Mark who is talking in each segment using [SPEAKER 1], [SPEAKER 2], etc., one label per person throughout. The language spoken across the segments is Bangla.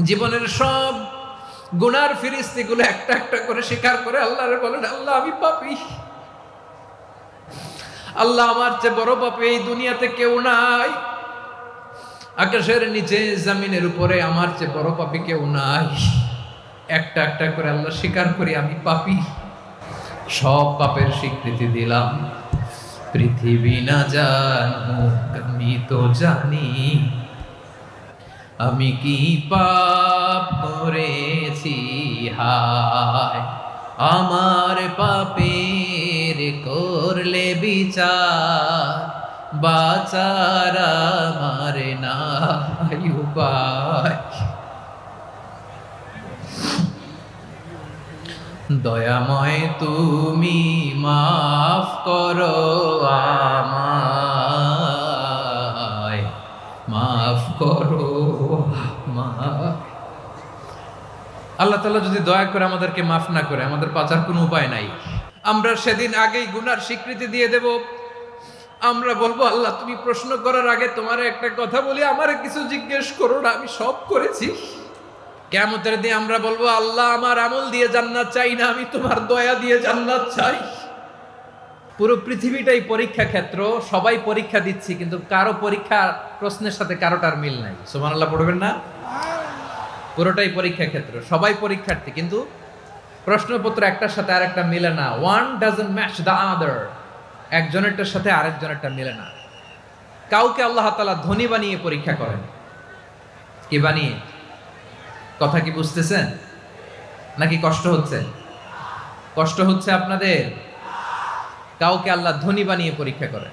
[SPEAKER 1] জীবনের সব গুনার ফিরিস্তিগুলো একটা একটা করে স্বীকার করে আল্লাহরে বলেন, আল্লাহ আমি পাপী, আল্লাহ আমার চেয়ে বড় পাপী এই দুনিয়াতে কেউ নাই, আকাশের নিচে জমিনের উপরে আমার চেয়ে বড় পাপী কেউ নাই। একটা একটা করে আল্লাহ স্বীকার করি আমি পাপী, সব পাপের স্বীকৃতি দিলাম। পৃথিবী না জানুক আমি তো জানি, আমি কি পাপ করেছি, হায় আমার পাপের করলে বিচার, বাঁচার আমার নাই উপায়। দয়াময় তুমি মাফ করো আমায়, মাফ করো আমায়। আল্লাহ তাআলা যদি দয়া করে আমাদেরকে মাফ না করে, আমাদের বাঁচার কোনো উপায় নাই। আমরা সেদিন আগেই গুনার স্বীকৃতি দিয়ে দেব। আমরা বলবো, আল্লাহ তুমি প্রশ্ন করার আগে তোমার একটা কথা বলি, আমারে কিছু জিজ্ঞেস করো না, আমি সব করেছি। কিয়ামতের দিন আমরা বলবো, আল্লাহ আমার আমল দিয়ে জান্নাত চাই না, আমি তোমার দয়া দিয়ে জান্নাত চাই। পুরো পৃথিবীটাই পরীক্ষা ক্ষেত্র, সবাই পরীক্ষা দিচ্ছি, কিন্তু কারো পরীক্ষা প্রশ্নের সাথে কারোটার মিল নাই। সুবহানাল্লাহ পড়বেন না? পুরোটাই পরীক্ষা ক্ষেত্র, সবাই পরীক্ষার্থী, কিন্তু প্রশ্নপত্র একটার সাথে আরেকটা মিলে না। One doesn't match the other, একজনেরটার সাথে আরেকজনেরটা মিলে না। কাউকে আল্লাহ তাআলা ধনী বানিয়ে পরীক্ষা করেন। কি বানিয়ে? কথা কি বুঝতেছেন নাকি কষ্ট হচ্ছে? কষ্ট হচ্ছে আপনাদের? কাউকে আল্লাহ ধনী বানিয়ে পরীক্ষা করেন,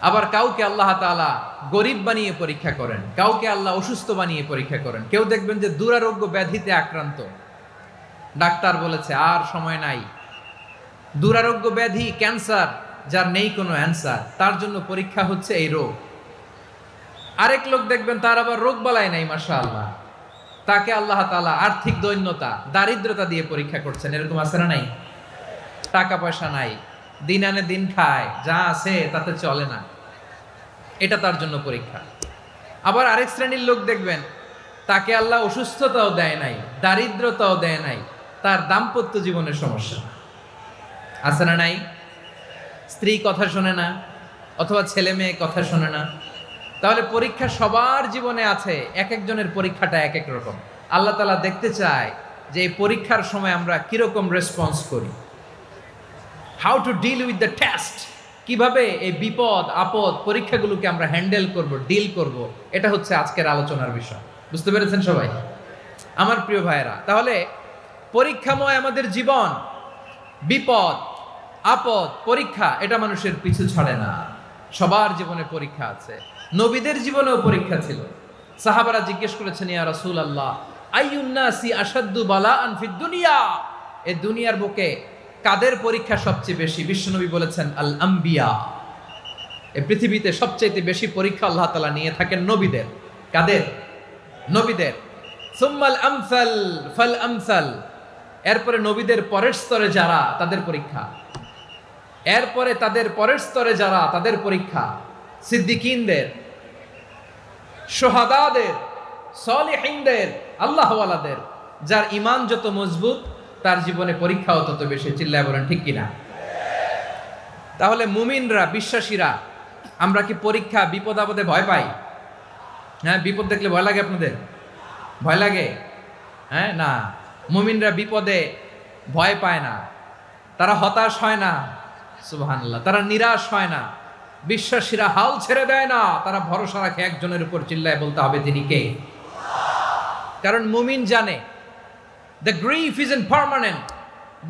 [SPEAKER 1] আবার কাউকে আল্লাহ তাআলা গরিব বানিয়ে পরীক্ষা করেন, কাউকে আল্লাহ অসুস্থ বানিয়ে পরীক্ষা করেন। কেউ দেখবেন যে দুরারোগ্য ব্যাধিতে আক্রান্ত, ডাক্তার বলেছে আর সময় নাই, দুরারোগ্য ব্যাধি ক্যান্সার, যার নেই কোনো অ্যান্সার, তার জন্য পরীক্ষা হচ্ছে এই রোগ। আরেক লোক দেখবেন তার আবার রোগ বালাই নাই, মাশাআল্লাহ, তাকে আল্লাহ তাআলা আর্থিক দৈন্যতা, দারিদ্রতা দিয়ে পরীক্ষা করছেন। এরকম আছে না নাই? টাকা পয়সা নাই, দিন আনে দিন খায়, যা আছে তাতে চলে না, এটা তার জন্য পরীক্ষা। আবার আরেক শ্রেণীর লোক দেখবেন তাকে আল্লাহ অসুস্থতাও দেয় নাই, দারিদ্রতাও দেয় নাই, তার দাম্পত্য জীবনের সমস্যা আছে না নাই? স্ত্রী কথা শোনে না, অথবা ছেলে মেয়ে কথা শোনে না। তাহলে পরীক্ষা সবার জীবনে আছে, এক একজনের পরীক্ষাটা এক এক রকম। আল্লাহ তাআলা দেখতে চায় যে এই পরীক্ষার সময় আমরা কিরকম রেসপন্স করি, how to deal with the test, কিভাবে এই বিপদ আপদ পরীক্ষাগুলোকে আমরা হ্যান্ডেল করব, ডিল করব। এটা হচ্ছে আজকের আলোচনার বিষয়। বুঝতে পেরেছেন সবাই আমার প্রিয় ভাইয়েরা? তাহলে পরীক্ষাময় আমাদের জীবন, বিপদ আপদ পরীক্ষা, এটা মানুষের পিছু ছাড়ে না। সবার জীবনে পরীক্ষা আছে, নবীদের জীবনেও পরীক্ষা ছিল। সাহাবারা জিজ্ঞেস করেছেন, ইয়া রাসূলুল্লাহ আইয়ুন নাসি আশাদ্দু বালাআন ফিদ দুনিয়া, এই দুনিয়ার বুকে কাদের পরীক্ষা সবচেয়ে বেশি? বিশ্বনবী বলেছেন আল আম্বিয়া, এই পৃথিবীতে সবচেয়ে বেশি পরীক্ষা আল্লাহ তাআলা নিয়ে থাকেন নবীদের। কাদের? নবীদের। সুম্মাল আমসাল ফাল আমসাল, এরপরে নবীদের পরের স্তরে যারা, তাদের পরীক্ষা। এরপরে তাদের পরের স্তরে যারা, তাদের পরীক্ষা। সিদ্দিকিনদের, শুহাদাদের, সলিহিনদের, আল্লাহওয়ালাদের। যার ঈমান যত মজবুত, তার জীবনে পরীক্ষাও তত বেশি। চিল্লায় বলেন ঠিক কিনা? তাহলে মুমিনরা, বিশ্বাসীরা, আমরা কি পরীক্ষা বিপদ আপদে ভয় পাই? হ্যাঁ, বিপদ দেখলে ভয় লাগে আপনাদের? ভয় লাগে? হ্যাঁ না, মুমিনরা বিপদে ভয় পায় না, তারা হতাশ হয় না, সুবহানাল্লাহ, তারা নিরাশ হয় না। বিশ্বাসীরা হাল ছেড়ে দেয় না, তারা ভরসা রাখে একজনের উপর। চিল্লায় বলতে হবে তিনি কে? কারণ মুমিন জানে the grief isn't permanent,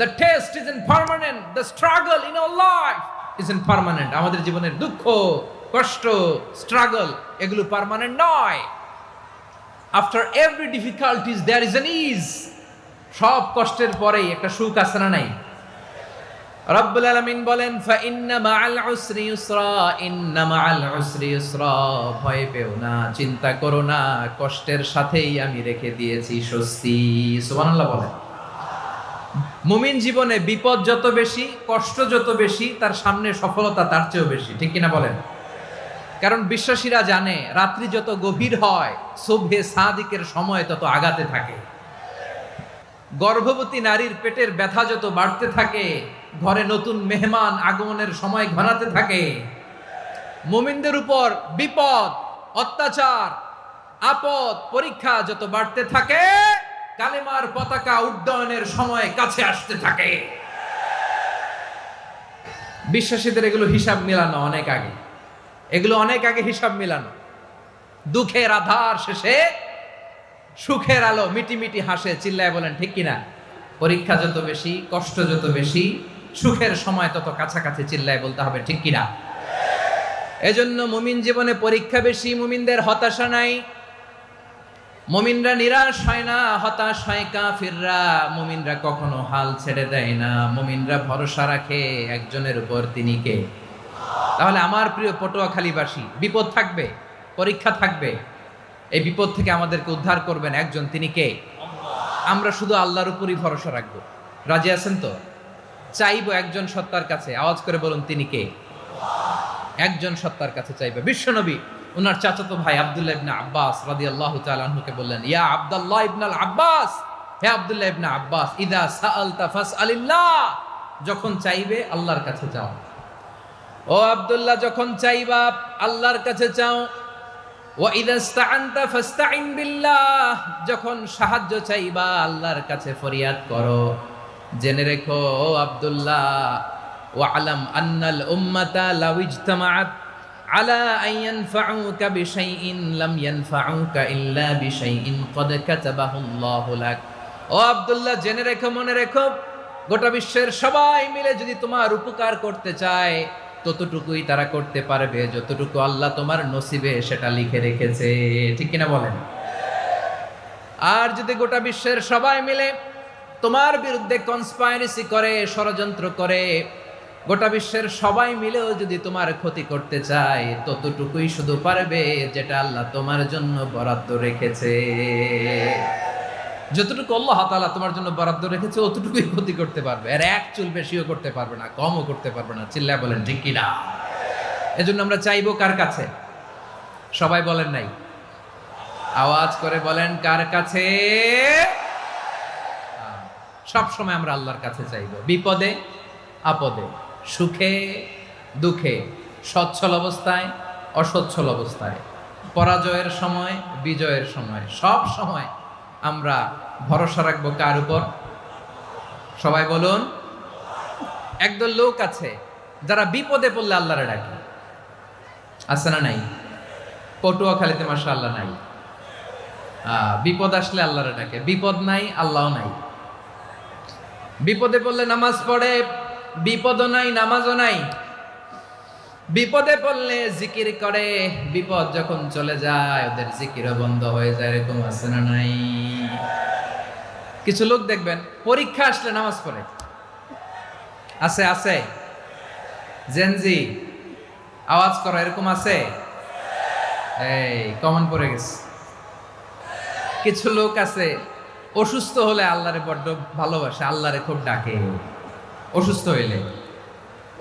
[SPEAKER 1] the test isn't permanent, the struggle in our life isn't permanent. আমাদের জীবনের দুঃখ, কষ্ট, স্ট্রাগল, এগুলো পার্মানেন্ট নয়। after every difficulties there is an ease, সব কষ্টের পরেই একটা সুখ আছে না নাই? রব্বুল আলামিন বলেন, ফা ইন্না মাআল উসরি ইউসরা, ইন্না মাআল উসরি ইউসরা, ভয় পেও না, চিন্তা করো না, কষ্টের সাথেই আমি রেখে দিয়েছি স্বস্তি। সুবহানাল্লাহ বলেন। মুমিন জীবনে বিপদ যত বেশি, কষ্ট যত বেশি, তার সামনে সফলতা তার চেয়েও বেশি। ঠিক কিনা বলেন? কারণ বিশ্বাসীরা জানে রাত্রি যত গভীর হয় সুবহে সাদিকের সময় তত আগাতে থাকে। গর্ভবতী নারীর পেটের ব্যথা যত বাড়তে থাকে, ঘরে নতুন মেহমান আগমনের সময় ঘনাতে থাকে। মুমিনদের উপর বিপদ, অত্যাচার, আপদ, পরীক্ষা যত বাড়তে থাকে, কালেমার পতাকা উড্ডয়নের সময় কাছে আসতে থাকে। বিশ্বাসীদের এগুলো হিসাব মিলানো অনেক আগে, এগুলো অনেক আগে হিসাব মিলানো। দুঃখের আধার শেষে সুখের আলো মিটি মিটি হাসে, চিল্লায় বলেন ঠিক কিনা? পরীক্ষা যত বেশি, কষ্ট যত বেশি, সুখের সময় তত কাছাকাছি, চিল্লায় বলতে হবে ঠিক কিনা? এজন্য মুমিন জীবনে পরীক্ষা বেশি, মুমিনদের হতাশা নাই। মুমিনরা নিরাশ হয় না, হতাশ হয় কাফিররা। মুমিনরা কখনো হাল ছেড়ে দেয় না, মুমিনরা ভরসা রাখে একজনের উপর, তিনি কে? তাহলে আমার প্রিয় পটুয়াখালীবাসী, বিপদ থাকবে, পরীক্ষা থাকবে, এই বিপদ থেকে আমাদেরকে উদ্ধার করবেন একজন, তিনি কে? আমরা শুধু আল্লাহর উপরই ভরসা রাখবো। রাজি আছেন তো? চাইবো একজন সত্তার কাছে, আওয়াজ করে বলুন তিনি কে? একজন সত্তার কাছে চাইবে। বিশ্বনবী ওনার চাচাতো ভাই আব্দুল্লাহ ইবনে আব্বাস রাদিয়াল্লাহু তাআলা আনহুকে বললেন, ইয়া আব্দুল্লাহ ইবনুল আব্বাস, হে আব্দুল্লাহ ইবনে আব্বাস, ইদা সাআলতা ফাসআলিল্লাহ, যখন চাইবে আল্লাহর কাছে যাও। ও আব্দুল্লাহ, যখন চাইবা আল্লাহর কাছে চাও। ওয়া ইদা ইসতাআনতা ফাসতাইন বিল্লাহ, যখন সাহায্য চাইবা আল্লাহর কাছে ফরিয়াদ করো। জেনে রেখো ও আব্দুল্লাহ, ওয়া'লাম আন্নাল উম্মাতা লাউ ইজতামাআত আলা আন ইয়ানফাউকা বিশাইইন লাম ইয়ানফাউকা ইল্লা বিশাইইন ক্বাদ কাতাবাহু আল্লাহু লাক। ও আব্দুল্লাহ, জেনে রেখো, মনে রেখো, গোটা বিশ্বের সবাই মিলে যদি তোমার উপকার করতে চায় ততটুকুই তারা করতে পারবে যতটুকু আল্লাহ তোমার নসিবে সেটা লিখে রেখেছে। ঠিক কিনা বলেন? আর যদি গোটা বিশ্বের সবাই মিলে তোমার বিরুদ্ধে কনস্পাইরেসি করে, ষড়যন্ত্র করে, গোটা বিশ্বের সবাই মিলেও যদি তোমার ক্ষতি করতে চায় ততটুকুই শুধু পারবে যেটা আল্লাহ তোমার জন্য বরাদ্দ রেখেছে। যতটুকু আল্লাহ তাআলা তোমার জন্য বরাদ্দ রেখেছে অতটুকুই ক্ষতি করতে পারবে, আর এক চুল বেশিও করতে পারবে না, কমও করতে পারবে না। চিল্লায় বলেন ঠিক কিনা? এজন্য আমরা চাইবো কার কাছে? সবাই বলেন নাই, আওয়াজ করে বলেন কার কাছে? সব সময় আমরা আল্লাহর কাছে চাইবো, বিপদে আপদে, সুখে দুঃখে, সচ্ছল অবস্থায় অসচ্ছল অবস্থায়, পরাজয়ের সময় বিজয়ের সময়, সব সময় আমরা ভরসা রাখবো কার উপর? সবাই বলুন। একদল লোক আছে যারা বিপদে পড়লে আল্লাহরে ডাকে, আছে না নাই? পটুয়াখালীতে মাশাআল্লাহ নাই। বিপদ আসলে আল্লাহরে ডাকে, বিপদ নাই আল্লাহও নাই। বিপদে পড়লে নামাজ পড়ে, বিপদও নাই নামাজও নাই। বিপদে পড়লে জিকির করে, বিপদ যখন চলে যায় ওদের জিকিরও বন্ধ হয়ে যায়। এরকম আছে না নাই? কিছু লোক দেখবেন পরীক্ষা আসলে নামাজ পড়ে, আছে আছে। জেনজি আওয়াজ করো, এরকম আছে? এই কমন পড়ে গেছে। কিছু লোক আছে অসুস্থ হলে আল্লাহরে বড্ড ভালোবাসে, আল্লাহরে খুব ডাকে। অসুস্থ হইলে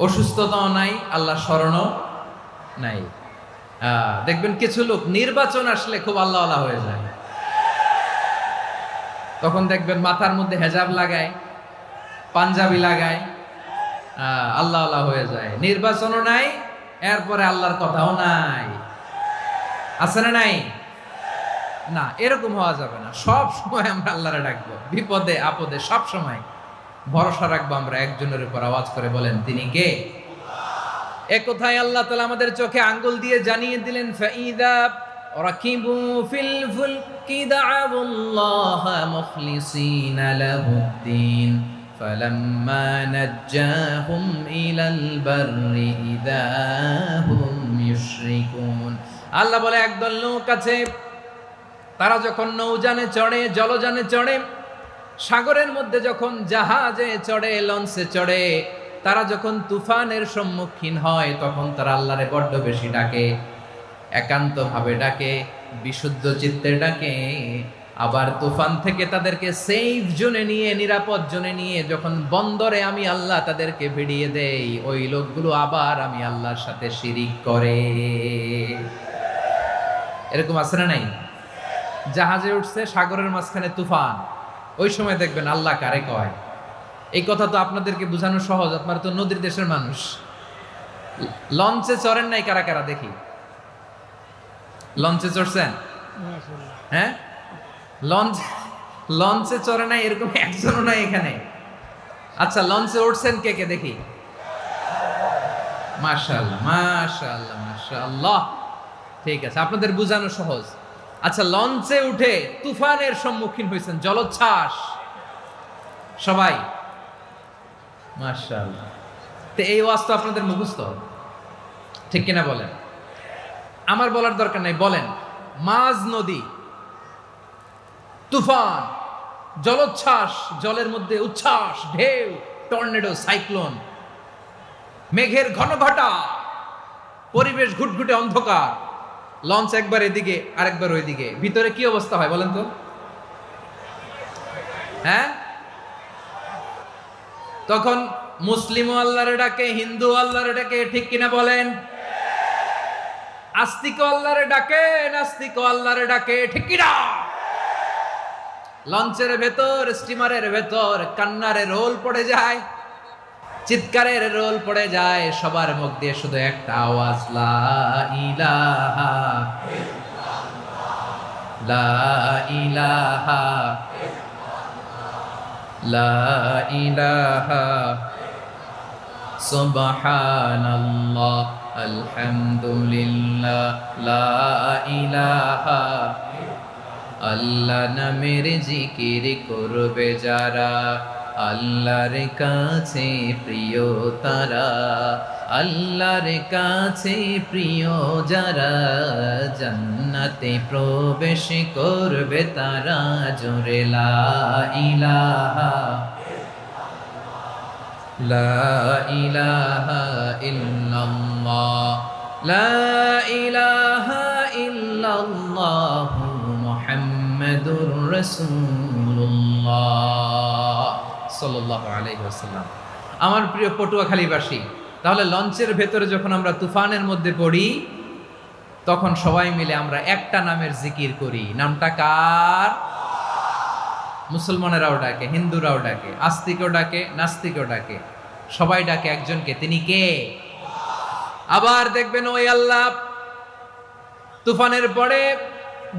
[SPEAKER 1] অসুস্থতাও নাই, আল্লাহ স্মরণও নাই। দেখবেন কিছু লোক নির্বাচন আসলে খুব আল্লাহওয়ালা হয়ে যায়। তখন দেখবেন মাথার মধ্যে হেজাব লাগায়, পাঞ্জাবি লাগায়, আল্লাহওয়ালা হয়ে যায়। নির্বাচনও নাই, এরপরে আল্লাহর কথাও নাই। আছে না নাই? না, এরকম হওয়া যাবে না। সব সময় আমরা আল্লাহরে ডাকবো, বিপদে আপদে সব সময় ভরসা রাখবো আমরা একজনের উপর। আওয়াজ করে বলেন তিনি কে? এ কথাই আল্লাহ তাআলা আমাদের চোখে আঙ্গুল দিয়ে জানিয়ে দিলেন, ফাইদা রাকিবু ফিল ফুলকি দা'আবুল্লাহ মুখলিসিনা লাহুদ্দিন ফালাম্মা নাজ্জাহুম ইলাল বাররি ইযা হুম ইউশরিকুন। আল্লাহ বলে একদল লোক আছে, তারা যখন নৌযানে চড়ে, জলযানে চড়ে, সাগরের মধ্যে যখন জাহাজে চড়ে, লঞ্চে চড়ে, তারা যখন তুফানের সম্মুখীন হয় তখন তারা আল্লাহরে বড্ড বেশি ডাকে, একান্ত ভাবে ডাকে, বিশুদ্ধ চিত্তে ডাকে। আবার তুফান থেকে তাদেরকে সেফ জোনে নিয়ে, নিরাপদ জোনে নিয়ে যখন বন্দরে আমি আল্লাহ তাদেরকে ভিড়িয়ে দেই, ওই লোকগুলো আবার আমি আল্লাহর সাথে শিরিক করে। এরকম আছে না নাই? জাহাজে উঠছে, সাগরের মাঝখানে তুফান, ওই সময় দেখবেন আল্লাহ কারে কয়। এই কথা তো আপনাদেরকে বোঝানো সহজ, আপনারা তো নদীর দেশের মানুষ। লঞ্চে চড়েন নাই কারা কারা দেখি? লঞ্চে চড়ছেন? হ্যাঁ, লঞ্চে চড়ে নাই এরকম একজনও নাই এখানে। আচ্ছা, লঞ্চে উঠছেন কে কে দেখি? মাশাআল্লাহ, মাশাআল্লাহ, মাশাআল্লাহ। ঠিক আছে, আপনাদের বোঝানো সহজ। আচ্ছা, লঞ্চে উঠে তুফানের সম্মুখীন হয়েছেন, জলোচ্ছ্বাস সবাই? মাশাআল্লাহ। তো এই ওয়াজ তো আপনাদের মুখস্থ, ঠিক কিনা বলেন? আমার বলার দরকার নাই, বলেন। মাঝ নদী, তুফান, জলোচ্ছ্বাস, জলের মধ্যে উচ্ছ্বাস, ঢেউ, টর্নেডো, সাইক্লোন, মেঘের ঘনঘটা, পরিবেশ ঘুটঘুটে অন্ধকার, লঞ্চ একবার এদিকে আরেকবার ওইদিকে, ভিতরে কি অবস্থা হয় বলেন তো? হ্যাঁ, তখন মুসলিম আল্লাহরে ডাকে, হিন্দু আল্লাহরে ডাকে, ঠিক কিনা বলেন? আস্তিক আল্লাহরে ডাকে, নাস্তিক আল্লাহরে ডাকে, ঠিক কিনা? লঞ্চের ভেতর, স্টিমারের ভেতর কান্নারে রোল পড়ে যায়, চিৎকারের রোল পড়ে যায়, সবার মুখ দিয়ে শুধু একটা আওয়াজ, লা ইলাহা লা ইলাহা লা ইলাহা সুবহানাল্লাহ আলহামদুলিল্লাহ লা ইলাহা। আল্লাহ নামের জিকির করবে যারা, আল্লাহর কাছে প্রিয় তারা, আল্লাহর কাছে প্রিয় যারা, জান্নাতে প্রবেশ করবে তারা, জোরে লা ইলাহা লা ইলাহা ইল্লাল্লাহ লা ইলাহা ইল্লাল্লাহ মুহাম্মাদুর রাসূলুল্লাহ সাল্লাল্লাহু আলাইহি ওয়াসাল্লাম। আমার প্রিয় পটুয়াখালীবাসী, তাহলে লঞ্চের ভেতরে যখন আমরা তুফানের মধ্যে পড়ি, তখন সবাই মিলে আমরা একটা নামের জিকির করি। নামটা কার? মুসলমানেরাও ডাকে, হিন্দুরাও ডাকে, আস্তিকও ডাকে, নাস্তিকও ডাকে, সবাই ডাকে একজনকে। তিনি কে? আবার দেখবেন ওই আল্লাহ তুফানের পরে,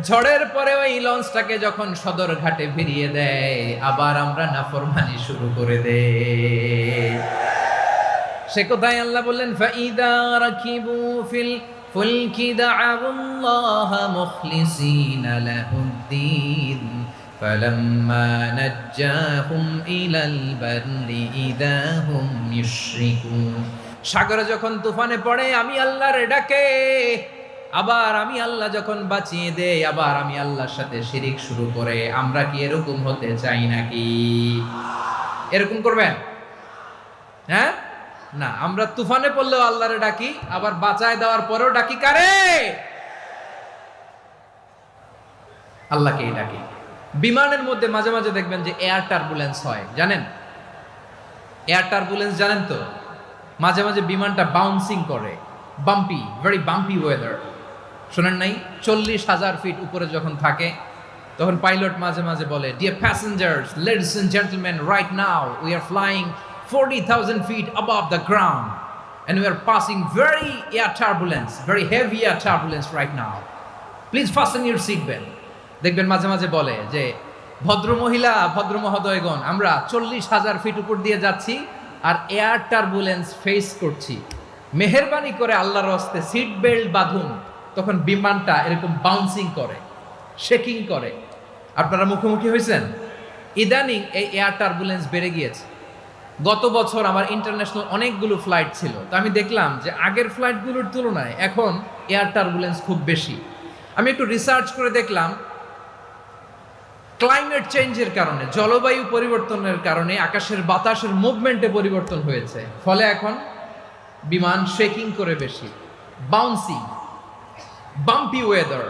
[SPEAKER 1] ঝড়ের পরে ওই লঞ্চটাকে যখন সদর ঘাটে ফিরিয়ে দেয়, আবার আমরা নাফরমানি শুরু করে দেই। সে কোথায়? আল্লাহ বললেন, ফাইদা রাকিবু ফিল ফুলকি দা'আল্লাহ মুখলিসিনা লাহুদ্দিন ফালাম্মা নাজ্জাহুম ইলাল বাররি ইযা হুম ইউশরিকুন। সাগরে যখন তুফানে পড়ে আমি আল্লাহর ডাকে, আবার আমি আল্লাহ যখন বাঁচিয়ে দেই, আবার আমি আল্লাহর সাথে শিরিক শুরু করে। আমরা কি এরকম হতে চাই নাকি? এরকম করবেন? হ্যাঁ না, আমরা তুফানে পড়লেও আল্লাহরে ডাকি, আবার বাঁচায় দেওয়ার পরেও ডাকি কারে? আল্লাহকেই ডাকি। বিমানের মধ্যে মাঝে মাঝে দেখবেন যে এয়ার টার্বুলেন্স হয়, জানেন? এয়ার টার্বুলেন্স জানেন তো? মাঝে মাঝে বিমানটা বাউন্সিং করে, বাম্পি, ভেরি বাম্পি ওয়েদার। শোনেন নাই? 40,000 ফিট উপরে যখন থাকে, তখন পাইলট মাঝে মাঝে বলে, dear passengers, ladies and gentleman, right now we are flying 40,000 feet above the ground and we are passing very air turbulence, very heavy air turbulence right now. Please fasten your seat belt. দেখবেন মাঝে মাঝে বলে যে, ভদ্র মহিলা, ভদ্র মহোদয়গণ, আমরা 40,000 ফিট উপর দিয়ে যাচ্ছি আর এয়ার টার্বুলেন্স ফেস করছি, মেহেরবানি করে আল্লাহর হস্তে সিট বেল্ট বাঁধুন। তখন বিমানটা এরকম বাউন্সিং করে, শেকিং করে। আপনারা মুখোমুখি হয়েছেন? ইদানিং এই এয়ার টার্বুলেন্স বেড়ে গিয়েছে। গত বছর আমার ইন্টারন্যাশনাল অনেকগুলো ফ্লাইট ছিল, তো আমি দেখলাম যে আগের ফ্লাইটগুলোর তুলনায় এখন এয়ার টার্বুলেন্স খুব বেশি। আমি একটু রিসার্চ করে দেখলাম, ক্লাইমেট চেঞ্জের কারণে, জলবায়ু পরিবর্তনের কারণে আকাশের বাতাসের মুভমেন্টে পরিবর্তন হয়েছে, ফলে এখন বিমান শেকিং করে বেশি, বাউন্সিং, বাম্পি ওয়েদার।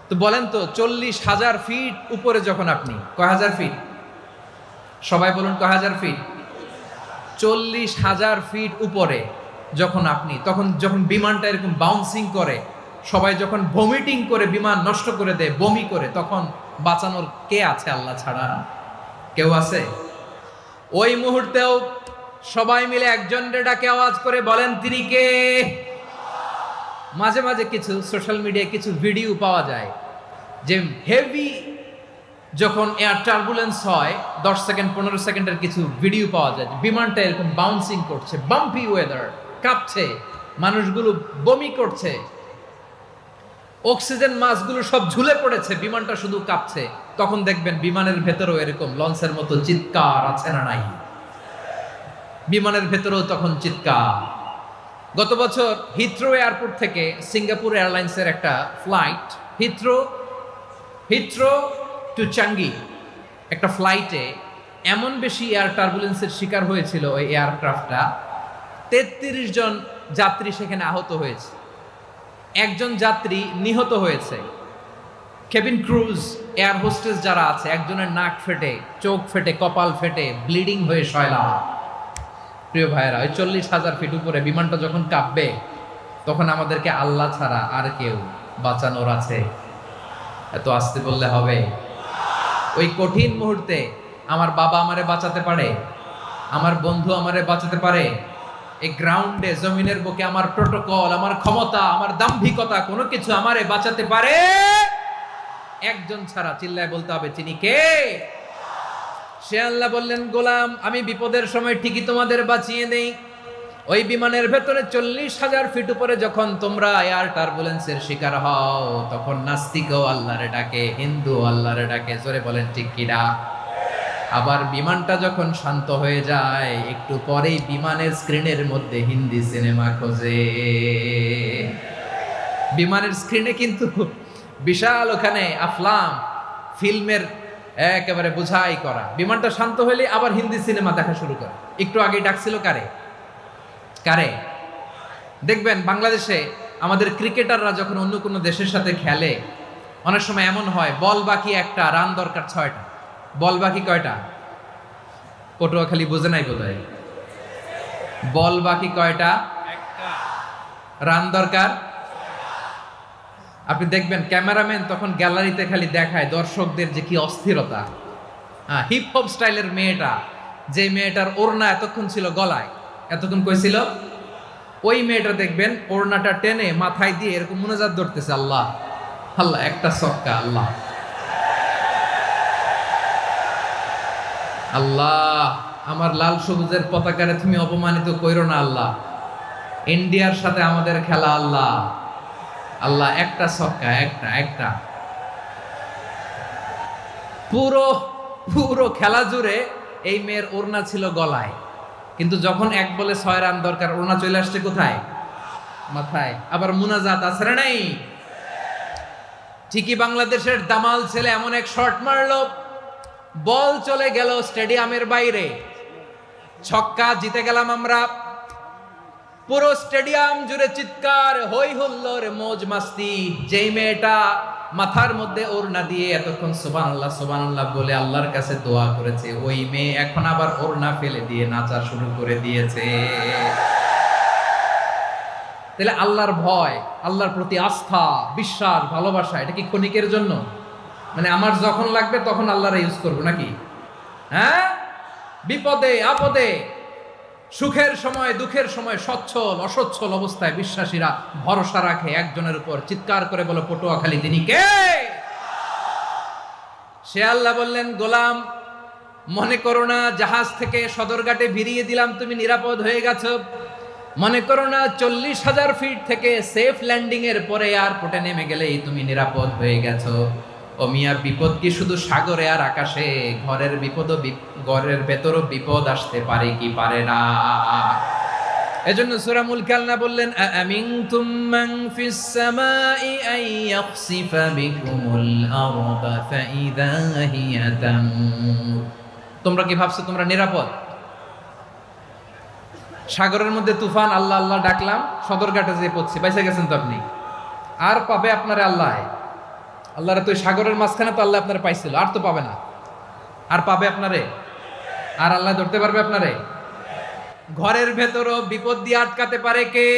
[SPEAKER 1] তো বলেন তো 40,000 ফিট উপরে যখন আপনি, কয় হাজার ফিট, সবাই বলুন কয় হাজার ফিট, 40,000 ফিট উপরে যখন আপনি, তখন যখন বিমানটা এরকম বাউন্সিং করে, সবাই যখন ভমিটিং করে বিমান নষ্ট করে দেয়, বমি করে, তখন বাঁচানোর কে আছে আল্লাহ ছাড়া? কেউ আছে? ওই মুহূর্তেও সবাই মিলে একজন ডাকে আওয়াজ করে বলেন তিনি কে? মাঝে মাঝে কিছু সোশ্যাল মিডিয়ায় কিছু ভিডিও পাওয়া যায় যে হেভি যখন এয়ার টার্বুলেন্স হয় 10 সেকেন্ড 15 সেকেন্ডের কিছু ভিডিও পাওয়া যায়, বিমানটা এরকম বাউন্সিং করছে, বাম্পি ওয়েদার, কাঁপছে, মানুষগুলো বমি করছে, অক্সিজেন মাসগুলো সব ঝুলে পড়েছে, বিমানটা শুধু কাঁপছে। তখন দেখবেন বিমানের ভেতরেও এরকম লঞ্চের মতো চিৎকার আছে না নাই? বিমানের ভেতরেও তখন চিৎকার। গত বছর হিথ্রো এয়ারপোর্ট থেকে সিঙ্গাপুর এয়ারলাইন্সের একটা ফ্লাইট, হিথ্রো টু চাঙ্গি, একটা ফ্লাইটে এমন বেশি এয়ার টার্বুলেন্সের শিকার হয়েছিল ওই এয়ারক্রাফটটা, 33 জন যাত্রী সেখানে আহত হয়েছে, একজন যাত্রী নিহত হয়েছে। কেবিন ক্রুজ, এয়ার হোস্টেস যারা আছে, একজনের নাক ফেটে, চোখ ফেটে, কপাল ফেটে, ব্লিডিং হয়ে শয়লা। প্রিয় ভাইয়েরা, ওই 40,000 ফিট উপরে বিমানটা যখন কাঁপবে, তখন আমাদেরকে আল্লাহ ছাড়া আর কেউ বাঁচানোর আছে? এত আসতে বললে হবে? ওই কঠিন মুহূর্তে আমার বাবা আমারে বাঁচাতে পারে, আমার বন্ধু আমারে বাঁচাতে পারে। এই গ্রাউন্ডে, জমিনের বুকে আমার প্রোটোকল, আমার ক্ষমতা, আমার দাম্ভিকতা, কোনো কিছু আমারে বাঁচাতে পারে একজন ছাড়া। চিল্লায় বলতে হবে তিনি কে? সে আল্লাহ বললেন, গোলাম আমি বিপদের সময় ঠিকই তোমাদের বাঁচিয়ে দেই। ওই বিমানের ভেতরে 40,000 ফিট উপরে যখন তোমরা এয়ার টার্বুলেন্সের শিকার হও, তখন নাস্তিকও আল্লাহরে ডাকে, হিন্দু আল্লাহরে ডাকে, জোরে বলেন ঠিক কিনা? আবার বিমানটা যখন শান্ত হয়ে যায়, একটু পরেই বিমানের স্ক্রিনের মধ্যে হিন্দি সিনেমা খোঁজে। বিমানের স্ক্রিনে কিন্তু বিশাল ওখানে আফলাম ফিল্মের একেবারে বোঝাই করা। বিমানটা শান্ত হলে আবার হিন্দি সিনেমা দেখা শুরু করে। একটু আগে ডাকছিল কারে? দেখবেন বাংলাদেশে আমাদের ক্রিকেটাররা যখন অন্য কোনো দেশের সাথে খেলে, অনেক সময় এমন হয় বল বাকি একটা, রান দরকার 6টা। বল বাকি কয়টা? পটুয়াখালী বোঝে নাই বোধহয়। বল বাকি কয়টা? রান দরকার। আপনি দেখবেন ক্যামেরাম্যান তখন গ্যালারিতে খালি দেখায় দর্শকদের যে কি অস্থিরতা। হিপ হপ স্টাইলের মেয়েটা, যে মেয়েটার ওড়না এতক্ষণ ছিল গলায়, এতক্ষণ কইছিল, ওই মেয়েটা দেখবেন ওড়নাটা টেনে মাথায় দিয়ে এরকম মুনাজাত ধরতেছে, আল্লাহ আল্লাহ, একটা সক্কা, আল্লাহ আল্লাহ, আমার লাল সবুজের পতাকারে তুমি অপমানিত কইরো না আল্লাহ, ইন্ডিয়ার সাথে আমাদের খেলা, আল্লাহ আল্লাহ, একটা সক্কা, একটা। পুরো খেলা জুড়ে এই মেয়ের ওড়না ছিল গলায়, কিন্তু যখন 1 বলে 6 রান দরকার, ওড়না চলে আসছে কোথায়? মাথায়। আবার মুনাজাত আছে না নাই? ঠিকই বাংলাদেশের দামাল ছেলে এমন এক শট মারলো, বল চলে গেল স্টেডিয়ামের বাইরে, ছক্কা, জিতে গেলাম আমরা। পুরো স্টেডিয়াম জুড়ে চিৎকার, হই হুল্লোড়, মৌজ মাস্তি। যেই মেয়েটা মাথার মধ্যে ওড়না দিয়ে এতক্ষণ সুবহানাল্লাহ সুবহানাল্লাহ বলে আল্লাহর কাছে দোয়া করেছে, ওই মেয়ে এখন আবার ওড়না ফেলে দিয়ে নাচা শুরু করে দিয়েছে। তাহলে আল্লাহর ভয়, আল্লাহর প্রতি আস্থা, বিশ্বাস, ভালোবাসা, এটা কি ক্ষণিকের জন্য? মানে আমার যখন লাগবে তখন আল্লাহর ইউজ করবো নাকি? হ্যাঁ, বিপদে আপদে, সুখের সময় দুঃখের সময়, সচ্ছল অসচ্ছল অবস্থায় বিশ্বাসীরা ভরসা রাখে একজনের উপর। চিৎকার করে বলো পটুয়াখালী তিনি কে? সে আল্লাহ বললেন, গোলাম মনে করো না জাহাজ থেকে সদরঘাটে ভিড়িয়ে দিলাম তুমি নিরাপদ হয়ে গেছো, মনে করো না 40,000 ফিট থেকে সেফ ল্যান্ডিং এর পরে এয়ারপোর্টে নেমে গেলেই তুমি নিরাপদ হয়ে গেছো। ও মিয়া, বিপদ কি শুধু সাগরে আর আকাশে? ঘরের বিপদও, ঘরের ভেতরও বিপদ আসতে পারে কি পারে না? এজন্য সূরা মুলক আল্লাহ বললেন, আমিনতুম মান ফিস সামাই আন ইয়াখসিফা বিকুমুল আরদা ফাইযা হিয়া তামুর। তোমরা কি ভাবছো তোমরা নিরাপদ? সাগরের মধ্যে তুফান, আল্লাহ আল্লাহ ডাকলাম, সদরঘাটে যেয়ে পড়ছি, বাইসা গেছেন তো আপনি? আর পাবে আপনারে আল্লাহ? আল্লাহর তো সাগরের মাঝখানে তো আল্লাহ আপনারা পাইছিল, আর তো পাবে না। আর পাবে আপনারে? আর আল্লাহ ধরতে পারবে আপনারে? ঘরের ভেতরও বিপদ দিয়ে আটকাতে পারে কে?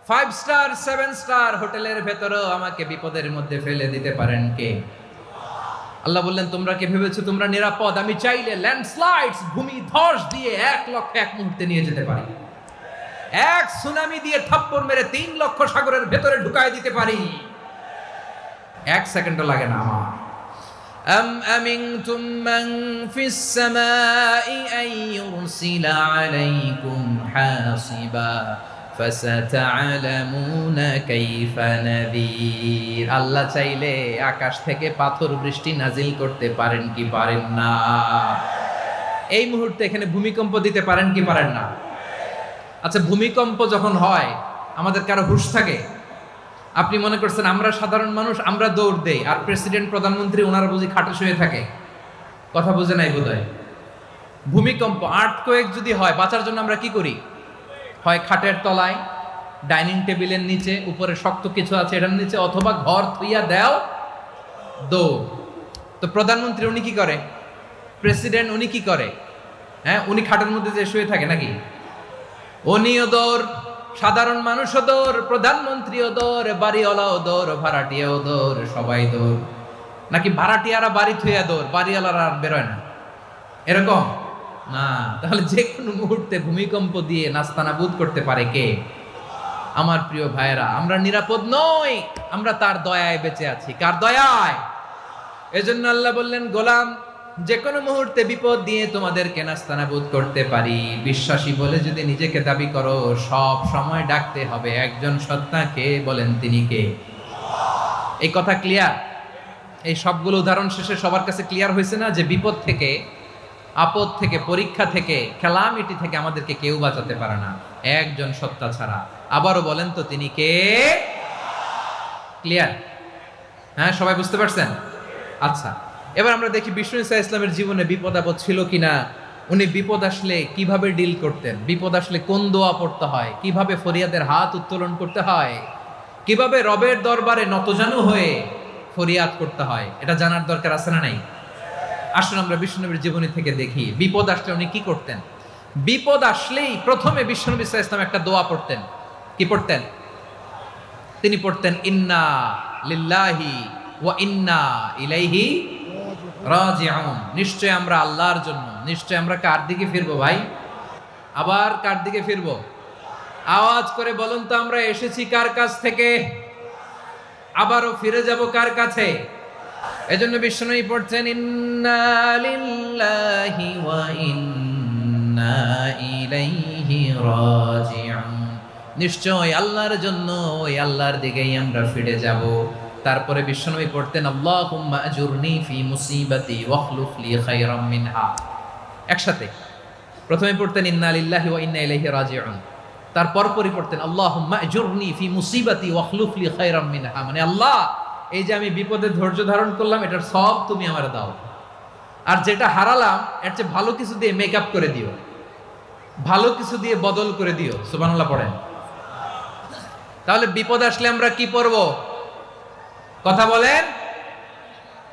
[SPEAKER 1] 5 স্টার 7 স্টার হোটেলের ভেতরও আমাকে বিপদের মধ্যে ফেলে দিতে পারেন কে? আল্লাহ বললেন, তোমরা কি ভেবেছো তোমরা নিরাপদ? আমি চাইলে ল্যান্ডস্লাইডস, ভূমি ধস দিয়ে 1 লক্ষ এক মুহূর্তে নিয়ে যেতে পারি। এক সুনামি দিয়ে থাপ্পড় মেরে 3 লক্ষ সাগরের ভেতরে ঢুকায় দিতে পারি। 1 সেকেন্ডও লাগে না আমার। أم أمنتم من في السماء أن يرسل عليكم حاصبا فستعلمون كيف نذير। আল্লাহ চাইলে আকাশ থেকে পাথর বৃষ্টি নাজিল করতে পারেন কি পারেন না? এই মুহূর্তে এখানে ভূমিকম্প দিতে পারেন কি পারেন না? আচ্ছা, ভূমিকম্প যখন হয় আমাদের কারো হুঁশ থাকে? আপনি মনে করছেন আমরা সাধারণ মানুষ, আমরা দৌড় দেই, আর প্রেসিডেন্ট প্রধানমন্ত্রী ওনারা বুঝি খাটে শুয়ে থাকে? কথা বুঝে নাই বোধহয়। ভূমিকম্প, আর্থকোয়েক যদি হয়, বাঁচার জন্য আমরা কি করি? হয় খাটের তলায়, ডাইনিং টেবিলের নিচে, উপরে শক্ত কিছু আছে এটার নিচে, অথবা ঘর থুইয়া দেও দৌড়। তো প্রধানমন্ত্রী উনি কি করে? প্রেসিডেন্ট উনি কি করে? হ্যাঁ, উনি খাটের মধ্যে যে শুয়ে থাকে নাকি? উনিও দৌড়, সাধারণ মানুষও দৌড়, প্রধানমন্ত্রীও দৌড়, বাড়িওয়ালাও দৌড়, ভাড়াটিয়াও দৌড়, সবাই দৌড়। নাকি ভাড়াটিয়ারা বাড়ি থুইয়া দৌড়, বাড়িওয়ালারা আর বেরোয় না? এরকম না। তাহলে যে কোনো মুহূর্তে ভূমিকম্প দিয়ে নাস্তানাবুদ করতে পারে কে? আমার প্রিয় ভাইয়েরা, আমরা নিরাপদ নই, আমরা তার দয়ায় বেঁচে আছি। কার দয়ায়? এজন্য আল্লাহ বললেন, গোলাম, যে কোনো মুহূর্তে বিপদ দিয়ে তোমাদেরকে নাস্তানাবুদ করতে পারি। বিশ্বাসী বলে যদি নিজেকে দাবি করো, সব সময় ডাকতে হবে একজন সত্তাকে। বলেন তিনি কে? এই কথা ক্লিয়ার? এই সবগুলো উদাহরণ শেষে সবার কাছে ক্লিয়ার হয়েছে না যে বিপদ থেকে, আপদ থেকে, পরীক্ষা থেকে, ক্যালামিটি থেকে আমাদেরকে কেউ বাঁচাতে পারে না একজন সত্তা ছাড়া। আবারও বলেন তো তিনি কে? ক্লিয়ার? হ্যাঁ, সবাই বুঝতে পারছেন? আচ্ছা, এবার আমরা দেখি বিষ্ণু ঈসা ইসলামের জীবনে বিপদ আপদ ছিল কিনা। উনি বিপদ আসলে কিভাবে ডিল করতেন, বিপদ আসলে কোন দোয়া পড়তে হয়, কিভাবে ফরিয়াদের হাত উত্তোলন করতে হয়, কিভাবে রবের দরবারে নতজানু হয়ে ফরিয়াদ করতে হয়, এটা জানার দরকার আছে না নাই? আসুন আমরা বিষ্ণুনবীর জীবনী থেকে দেখি বিপদ আসলে উনি কি করতেন। বিপদ আসলেই প্রথমে বিষ্ণু ঈসা ইসলাম একটা দোয়া পড়তেন। কি পড়তেন? তিনি পড়তেন, ইন্না লিল্লাহি ওয়া ইন্না ইলাইহি রাজিউন। নিশ্চয় আমরা আল্লাহর জন্য, নিশ্চয় আমরা কার দিকে ফিরবো ভাই? আবার কার দিকে ফিরবো? আওয়াজ করে বলুন তো, আমরা এসেছি কার কাছ থেকে, আবারও ফিরে যাব কার কাছে? এজন্য বিষ্ণুই পড়ছেন, ইন্না লিল্লাহি ওয়া ইন্না ইলাইহি রাজিউন। নিশ্চয় আল্লাহর জন্য, ওই আল্লাহর দিকেই আমরা ফিরে যাব। তারপরে বিশ্বনবী পড়তেন, আল্লাহুম্মা আজুরনি ফি মুসিবাতি ওয়াখলুফ লি খায়রাম মিনহা। একসাথে প্রথমে পড়তেন ইন্না লিল্লাহি ওয়া ইন্না ইলাইহি রাজিউন, তারপর পরই পড়তেন আল্লাহুম্মা আজুরনি ফি মুসিবাতি ওয়াখলুফ লি খায়রাম মিনহা। মানে আল্লাহ, এই যে আমি বিপদে ধৈর্য ধারণ করলাম, এটার সব তুমি আমারে দাও, আর যেটা হারালাম এর চেয়ে ভালো কিছু দিয়ে মেকআপ করে দিও, ভালো কিছু দিয়ে বদল করে দিও। সুবহানাল্লাহ পড়েন। তাহলে বিপদ আসলে আমরা কি পড়বো? কথা বলেন।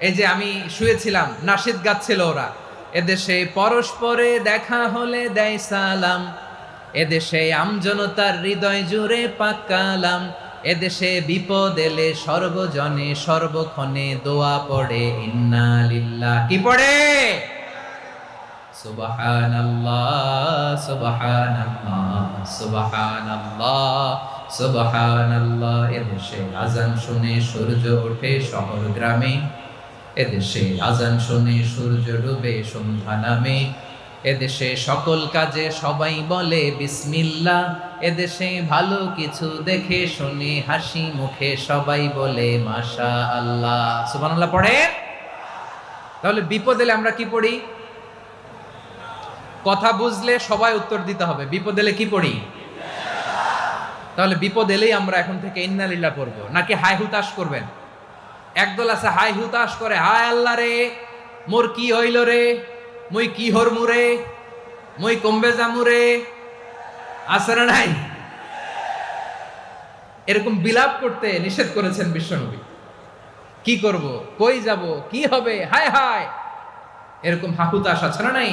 [SPEAKER 1] এই যে আমি শুয়েছিলাম, নাশিদ গাচ্ছিল ওরা, এদেশে পরস্পরে দেখা হলে দেয় সালাম, এদেশে আমজনতার হৃদয় জুড়ে পাকালাম, এদেশে বিপদ এলে সর্বজনে সর্বক্ষণে দোয়া পড়ে ইন্না লিল্লাহ। কি পড়ে? সুবহানাল্লাহ সুবহানাল্লাহ সুবহানাল্লাহ সুবহানাল্লাহ। এদেশে আজান শুনে সূর্য ওঠে শহর গ্রামে, এদেশে আজান শুনে সূর্য ডুবে সন্ধ্যা নামে, এদেশে সকল কাজে সবাই বলে বিসমিল্লাহ, এদেশে ভালো কিছু দেখে শুনে হাসি মুখে সবাই বলে মাশাআল্লাহ। সুবহানাল্লাহ পড়ে। তাহলে বিপদ এলে আমরা কি পড়ি? কথা বুঝলে সবাই উত্তর দিতে হবে, বিপদ এলে কি পড়ি? তাহলে বিপদ এলেই আমরা এখন থেকে ইন্না লিল্লাহ পড়বো, নাকি হাই হুতাশ করবেন? একদল আছে হাই হুতাশ করে, হায় আল্লাহ রে মোর কি হইল রে, মুই কি হরমু রে, মুই কমবে জামু রে, আছে না নাই? এরকম বিলাপ করতে নিষেধ করেছেন বিশ্বনবী। কি করব, কই যাব, কি হবে, হায় হায়, এরকম হাহুতাশ আছে না নাই?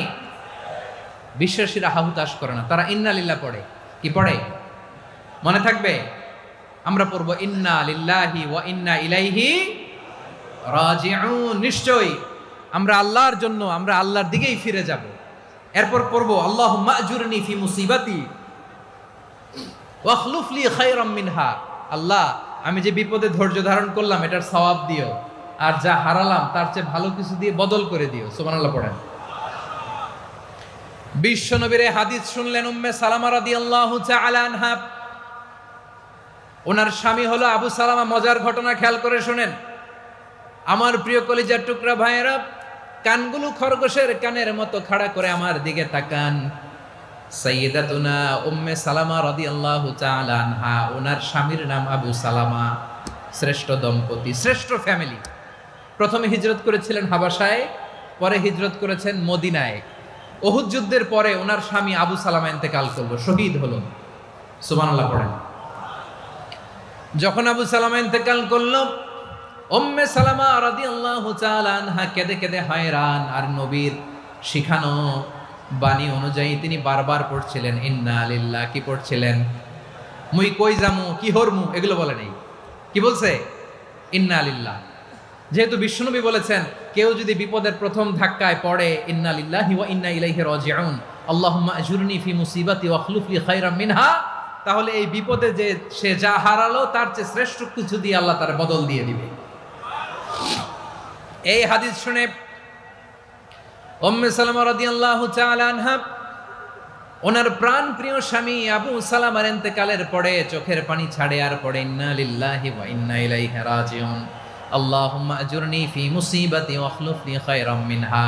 [SPEAKER 1] বিশ্বাসীরা হাহুতাশ করে না, তারা ইন্না লিল্লাহ পড়ে। কি পড়ে মনে থাকবে? আমরা পড়বো ইন্না লিল্লাহি ওয়া ইন্না ইলাইহি রাজিউন। নিশ্চয়ই আমরা আল্লাহর জন্য, আমরা আল্লাহর দিকেই ফিরে যাব। এরপর পড়বো আল্লাহুম্মা আজুরনি ফি মুসিবাতি ওয়াখলুফ লি খায়রাম মিনহা। আল্লাহ, আমি যে বিপদে ধৈর্য ধারণ করলাম এটার সওয়াব দিও, আর যা হারালাম তার চেয়ে ভালো কিছু দিয়ে বদল করে দিও। সুবহানাল্লাহ পড়েন। বিশ্ব নবীর হাদিস শুনলেন উম্মে সালামা রাদিয়াল্লাহু তাআলা আনহা। ওনার স্বামী হলো আবু সালামা। মজার ঘটনা খেয়াল করে শুনেন আমার প্রিয় কলিজার টুকরা ভাইয়েরা। কানগুলো খরগোশের কানের মতো খাড়া করে আমার দিকে তাকান। সাইয়্যিদাতুনা উম্মে সালামা রাদিয়াল্লাহু তাআলা আনহা, ওনার স্বামীর নাম আবু সালামা। শ্রেষ্ঠ দম্পতি, শ্রেষ্ঠ ফ্যামিলি। প্রথমে হিজরত করেছিলেন হাবাসায়, পরে হিজরত করেছেন মদিনায়। উহুদ যুদ্ধের পরে ওনার স্বামী আবু সালামা ইন্তেকাল করলো, শহীদ হলো। সুবহানাল্লাহ পড়েন। যখন আবু সালামা ইন্তেকাল করলো, উম্মে সালামা রাদিয়াল্লাহু তাআলা আনহা কেঁদে কেঁদে হয়রান। আর নবীর শিখানো বাণী অনুযায়ী তিনি বারবার পড়ছিলেন ইন্না লিল্লাহ। কি পড়ছিলেন? মুই কই জামু, কি হরমু, এগুলো বলে নেই। কি বলছে? ইন্না লিল্লাহ। যেহেতু বিশ্বনবী বলেছেন কেউ যদি বিপদের প্রথম ধাক্কায় পড়ে ইন্না লিল্লাহি ওয়া ইন্না ইলাইহি রাজিউন, আল্লাহুম্মা আজুরনি ফি মুসিবাতি ওয়াখলুফ লি খায়রাম মিনহা, তাহলে এই বিপদে যে সে যা হারালো তার চেয়ে শ্রেষ্ঠ কিছু দিয়ে আল্লাহ তার বদল দিয়ে দিবে। এই হাদিস শুনে উম্মে সালামা রাদিয়াল্লাহু তাআলা আনহা ওনার প্রাণ প্রিয় স্বামী আবু সালামার ইন্তেকালের পরে চোখের পানি ছাড়ে আর পড়ে ইন্না লিল্লাহি ওয়া ইন্না ইলাইহি রাজিউন, আল্লাহুম্মা আজুরনি ফি মুসিবাতি ওয়াখলুফ লি খায়রাম মিনহা।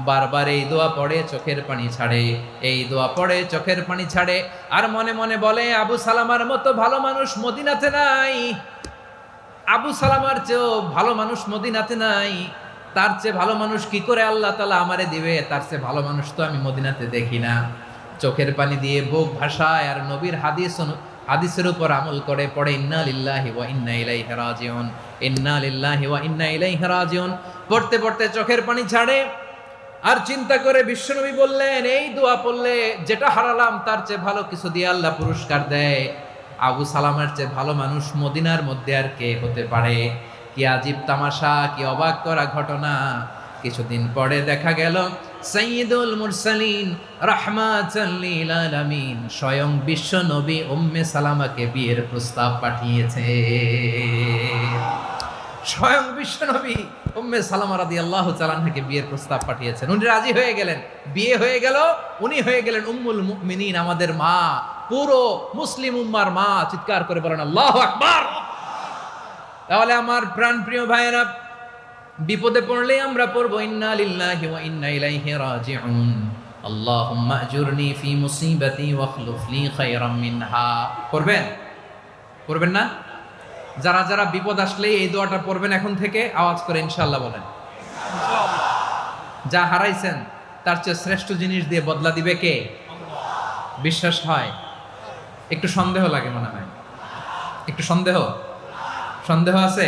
[SPEAKER 1] বারবার এই দোয়া পড়ে চোখের পানি ছাড়ে, এই দোয়া পড়ে চোখের পানি ছাড়ে, আর মনে মনে বলে আবু সালামার মতো ভালো মানুষ মদিনাতে নাই, আবু সালামার চেয়েও ভালো মানুষ মদিনাতে নাই, তার চেয়ে ভালো মানুষ কি করে আল্লাহ তাআলা আমারে দিবে, তার চেয়ে ভালো মানুষ তো আমি মদিনাতে দেখি না। চোখের পানি দিয়ে বুক ভাসায় আর নবীর হাদিসের উপর আমল করে পড়ে ইন্না লিল্লাহি ওয়া ইন্না ইলাইহি রাজিউন, ইন্না লিল্লাহি ওয়া ইন্না ইলাইহি রাজিউন। পড়তে পড়তে চোখের পানি ছাড়ে আর চিন্তা করে বিশ্বনবী বললেন এই দোয়া পড়লে যেটা হারালাম তার চেয়ে ভালো কিছু দিয়ে আল্লাহ পুরস্কার দেয়। আবু সালামার চেয়ে ভালো মানুষ মদিনার মধ্যে আর কে হতে পারে? কি আজীব তামাশা, কি অবাক করা ঘটনা। কিছুদিন পরে দেখা গেল সাইয়্যিদুল মুরসালিন রাহমাতাল লিল আলামিন স্বয়ং বিশ্ব নবী উম্মে সালামাকে বিয়ের প্রস্তাব পাঠিয়েছে। স্বয়ং বিশ্ব নবী উম্মে সালামা রাদিয়াল্লাহু তাআলা আনহাকে বিয়ের প্রস্তাব পাঠিয়েছেন। উনি রাজি হয়ে গেলেন, বিয়ে হয়ে গেল, উনি হয়ে গেলেন উম্মুল মুমিনিন, আমাদের মা, পুরো মুসলিম উম্মার মা। চিৎকার করে বলেন আল্লাহু আকবার। তাহলে আমার প্রাণপ্রিয় ভাইয়েরা, বিপদে পড়লে আমরা পড়বো ইন্না লিল্লাহি ওয়া ইন্না ইলাইহি রাজিউন, আল্লাহুম্মা আজুরনি ফি মুসিবাতি ওয়াখলুফ লি খায়রাম মিনহা। পড়বেন? পড়বেন না? যারা যারা বিপদ আসলে এই দোয়াটা পড়বেন এখন থেকে আওয়াজ করে ইনশাআল্লাহ বলেন। যা হারাইছেন তার চেয়ে শ্রেষ্ঠ জিনিস দিয়ে বদলা দিবে কে? বিশ্বাস হয়? একটু সন্দেহ লাগে মনে হয়, একটু সন্দেহ আছে?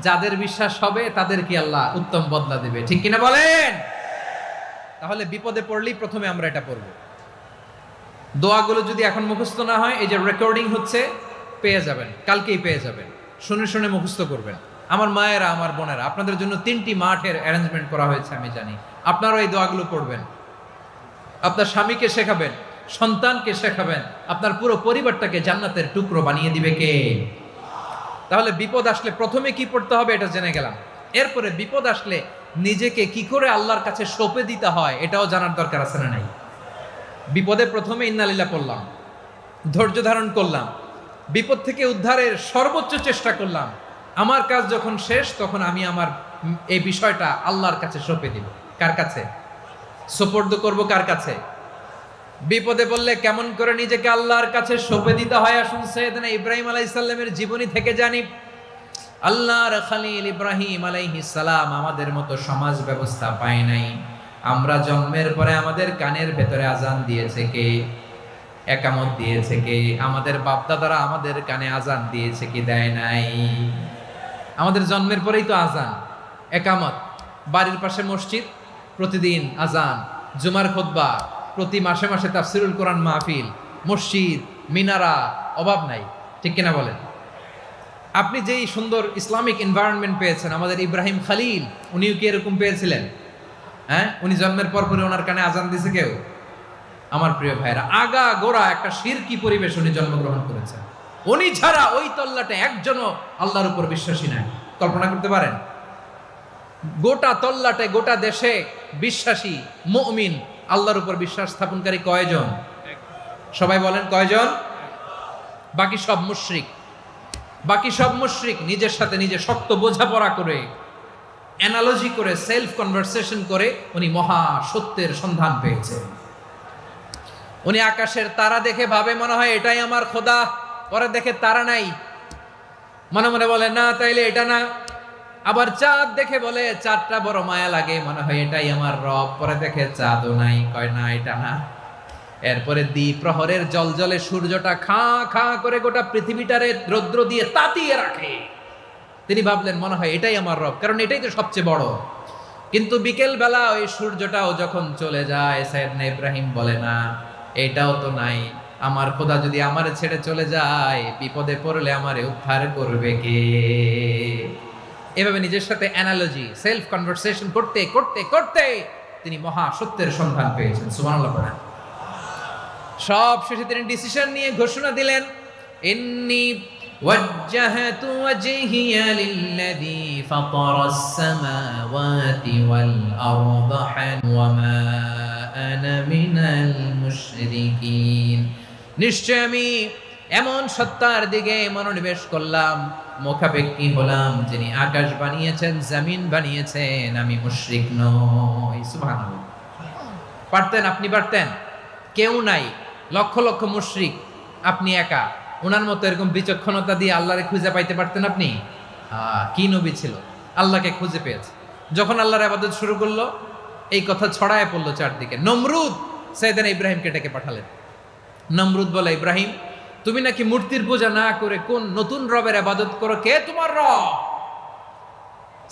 [SPEAKER 1] যাদের বিশ্বাস হবে তাদের কি আল্লাহ উত্তম বদলা দিবে, ঠিক কিনা বলেন? তাহলে বিপদে পড়লেই প্রথমে আমরা এটা পড়ব। দোয়াগুলো যদি এখন মুখস্থ না হয়, এই যে রেকর্ডিং হচ্ছে, পেয়ে যাবেন, কালকেই পেয়ে যাবেন। শুনে শুনে মুখস্থ করবেন। আমার মায়েরা, আমার বোনেরা, আপনাদের জন্য 3টি মাঠের অ্যারেঞ্জমেন্ট করা হয়েছে, আমি জানি। আপনারাও এই দোয়াগুলো পড়বেন, আপনার স্বামীকে শেখাবেন, সন্তানকে শেখাবেন, আপনার পুরো পরিবারটাকে জান্নাতের টুকরো বানিয়ে দিবে কে? তাহলে বিপদ আসলে প্রথমে কি পড়তে হবে এটা জেনে গেলাম। এরপরে বিপদ আসলে নিজেকে কি করে আল্লাহর কাছে সঁপে দিতে হয় এটাও জানার দরকার আছে না নাই? বিপদে প্রথমে ইন্নালিল্লাহ পড়লাম, ধৈর্য ধারণ করলাম, বিপদ থেকে উদ্ধারের সর্বোচ্চ চেষ্টা করলাম। আমার কাজ যখন শেষ তখন আমি আমার এই বিষয়টা আল্লাহর কাছে সঁপে দিব। কার কাছে সোপর্দ করব? কার কাছে? বিপদে বললে কেমন করে নিজেকে আল্লাহর কাছে সঁপে দিতে হয় আসুন সাইয়েদনা ইব্রাহিম আলাইহিস সালামের জীবনী থেকে জানি। আল্লাহর খলিল ইব্রাহিম আলাইহিস সালাম আমাদের মতো সমাজ ব্যবস্থা পায় নাই। আমরা জন্মের পরে আমাদের কানের ভেতরে আজান দিয়েছে কে? একামত দিয়েছে কে? আমাদের বাপ দাদারা আমাদের কানে আজান দিয়েছে কি দেয় নাই? আমাদের জন্মের পরেই তো আজান, একামত, বাড়ির পাশে মসজিদ, প্রতিদিন আজান, জুমার খুতবা, প্রতি মাসে মাসে তাফসিরুল কোরআন মাহফিল, মসজিদ, মিনারা, অভাব নাই। ঠিক কিনা বলেন? আপনি যেই সুন্দর ইসলামিক এনভায়রনমেন্ট পেয়েছেন, আমাদের ইব্রাহিম খালিল উনিও কি এরকম পেয়েছিলেন? হ্যাঁ, উনি জন্মের পর পরে ওনার কানে আজান দিছে কেউ? আমার প্রিয় ভাইরা, আগা গোড়া একটা শিরকি পরিবেশ উনি জন্মগ্রহণ করেছেন। উনি ছাড়া ওই তল্লাটে একজনও আল্লাহর উপর বিশ্বাসী নাই। কল্পনা করতে পারেন? গোটা তল্লাটে, গোটা দেশে বিশ্বাসী মুমিন, আল্লাহর উপর বিশ্বাস স্থাপনকারী কয়জন? সবাই বলেন কয়জন? বাকি সব মুশরিক। বাকি সব মুশরিক নিজের সাথে নিজে শক্ত বোঝাপড়া করে, অ্যানালজি করে, সেলফ কনভারসেশন করে উনি মহা সত্যের সন্ধান পেয়েছেন। উনি আকাশের তারা দেখে ভাবে মনে হয় এটাই আমার খোদা, পরে দেখে তারা নাই, মনে মনে বলে না তাইলে এটা না। আবার চাঁদ দেখে বলে চাঁদটা বড় মায়া লাগে, মনে হয় এটাই আমার রব, পরে দেখে চাঁদও নাই, কয় না এটা না। এরপরে দ্বিপ্রহরের জলজলে সূর্যটা খাঁ খাঁ করে গোটা পৃথিবীটারে রৌদ্র দিয়ে তাতিয়ে রাখে। তিনি ভাবলেন মনে হয় এটাই আমার রব, কারণ এটাই তো সবচেয়ে বড়। কিন্তু বিকেল বেলা ওই সূর্যটাও যখন চলে যায়, সাইয়েদনা ইব্রাহিম বলে না এটাও তো নাই, আমার খোদা যদি আমারে ছেড়ে চলে যায়, বিপদে পড়লে আমারে উদ্ধার করবে কে? এভাবে নিজের সাথে অ্যানালজি, সেলফ কনভারসেশন করতে করতে করতে তিনি মহা সত্যের সন্ধান পেয়েছেন। সুবহানাল্লাহ পড়েন। সব শেষে তিনি ডিসিশন নিয়ে ঘোষণা দিলেন, ইন্নী ওয়াজ্জাহাতু ওয়াজহিয়া লিল্লাযী ফাতারাস সামাওয়াতি ওয়াল আরদা ওয়া মা আনা মিনাল মুশরিকিন। নিশ্চয় আমি এমন সত্তার দিকে মনোনিবেশ করলাম, মুখাপেক্ষী হলাম, যিনি আকাশ বানিয়েছেন, জমিন বানিয়েছেন, আমি মুশরিক নই। সুবহানাল্লাহ। পারতেন? আপনি পারতেন? কেউ নাই, লক্ষ লক্ষ মুশরিক, আপনি একা। ওনার মতো এরকম বিচক্ষণতা দিয়ে আল্লাহরে খুঁজে পাইতে পারতেন আপনি? কি নবী ছিল, আল্লাহকে খুঁজে পেয়েছে। যখন আল্লাহর ইবাদত শুরু করলো, এই কথা ছড়ায় পড়লো চারদিকে। নমরুদ সাইয়েদনা ইব্রাহিমকে ডেকে পাঠালেন। নমরুদ বলে, ইব্রাহিম তুমি নাকি মূর্তির পূজা না করে কোন নতুন রবের ইবাদত করো, কে তোমার রব?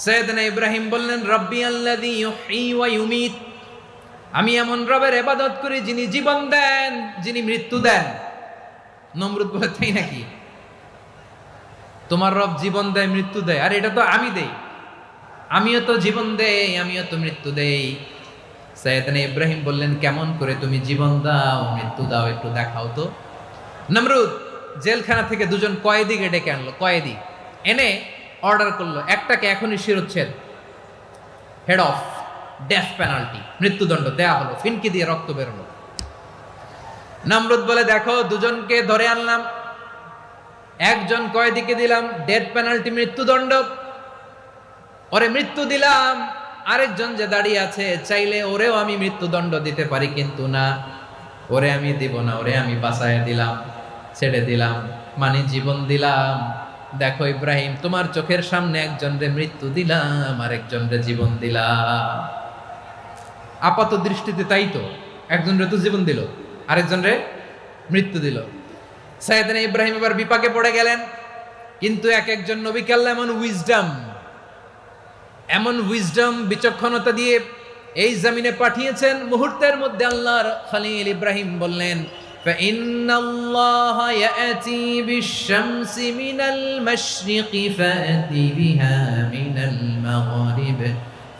[SPEAKER 1] সাইয়েদনা ইব্রাহিম বললেন, রব্বি আল্লাযী ইউহয়ী ওয়া ইউমীত, আমি এমন রবের ইবাদত করি যিনি জীবন দেন, যিনি মৃত্যু দেন। নমরুদ বলে, তাই নাকি? তোমার রব জীবন দেয়, মৃত্যু দেয়? আর এটা তো আমি দেই, আমিও তো জীবন দেই, আমিও তো মৃত্যু দেই। সাইয়েদনা ইব্রাহিম বললেন, কেমন করে তুমি জীবন দাও, মৃত্যু দাও, একটু দেখাও তো। নমরুদ জেলখানা থেকে দুজন কয়েদিকে ডেকে আনলো, কয়েদি এনে অর্ডার করলো, একটাকে এখনই শিরোচ্ছেদ, হেড অফ, ডেথ পেনাল্টি, মৃত্যুদণ্ড দেয়া হলো। ফিনকি দিয়ে রক্ত বেরোলো। নমরুদ বলে, দেখো দুজনকে ধরে আনলাম, একজন কয়েদিকে দিলাম ডেথ পেনাল্টি, মৃত্যুদণ্ড, ওরে মৃত্যু দিলাম। আরেকজন যে দাঁড়িয়ে আছে, চাইলে ওরেও আমি মৃত্যুদণ্ড দিতে পারি, কিন্তু না, ওরে আমি দিব না, ওরে আমি বাঁচায় দিলাম, ছেড়ে দিলাম, মানে জীবন দিলাম। দেখো ইব্রাহিম, তোমার চোখের সামনে একজনরে মৃত্যু দিলাম, আরেকজনরে জীবন দিলাম। আপাত দৃষ্টিতে তাই তো, একজনরে তো জীবন দিল, আরেকজনরে মৃত্যু দিল। সাইয়েদনা ইব্রাহিম এবার বিপাকে পড়ে গেলেন। কিন্তু এক একজন নবীকে আল্লাহ এমন উইজডম, বিচক্ষণতা দিয়ে এই জমিনে পাঠিয়েছেন। মুহূর্তের মধ্যে আল্লাহর খলিল ইব্রাহিম বললেন, فإن الله يأتي بالشمس من المشرق فأتي بها من المغرب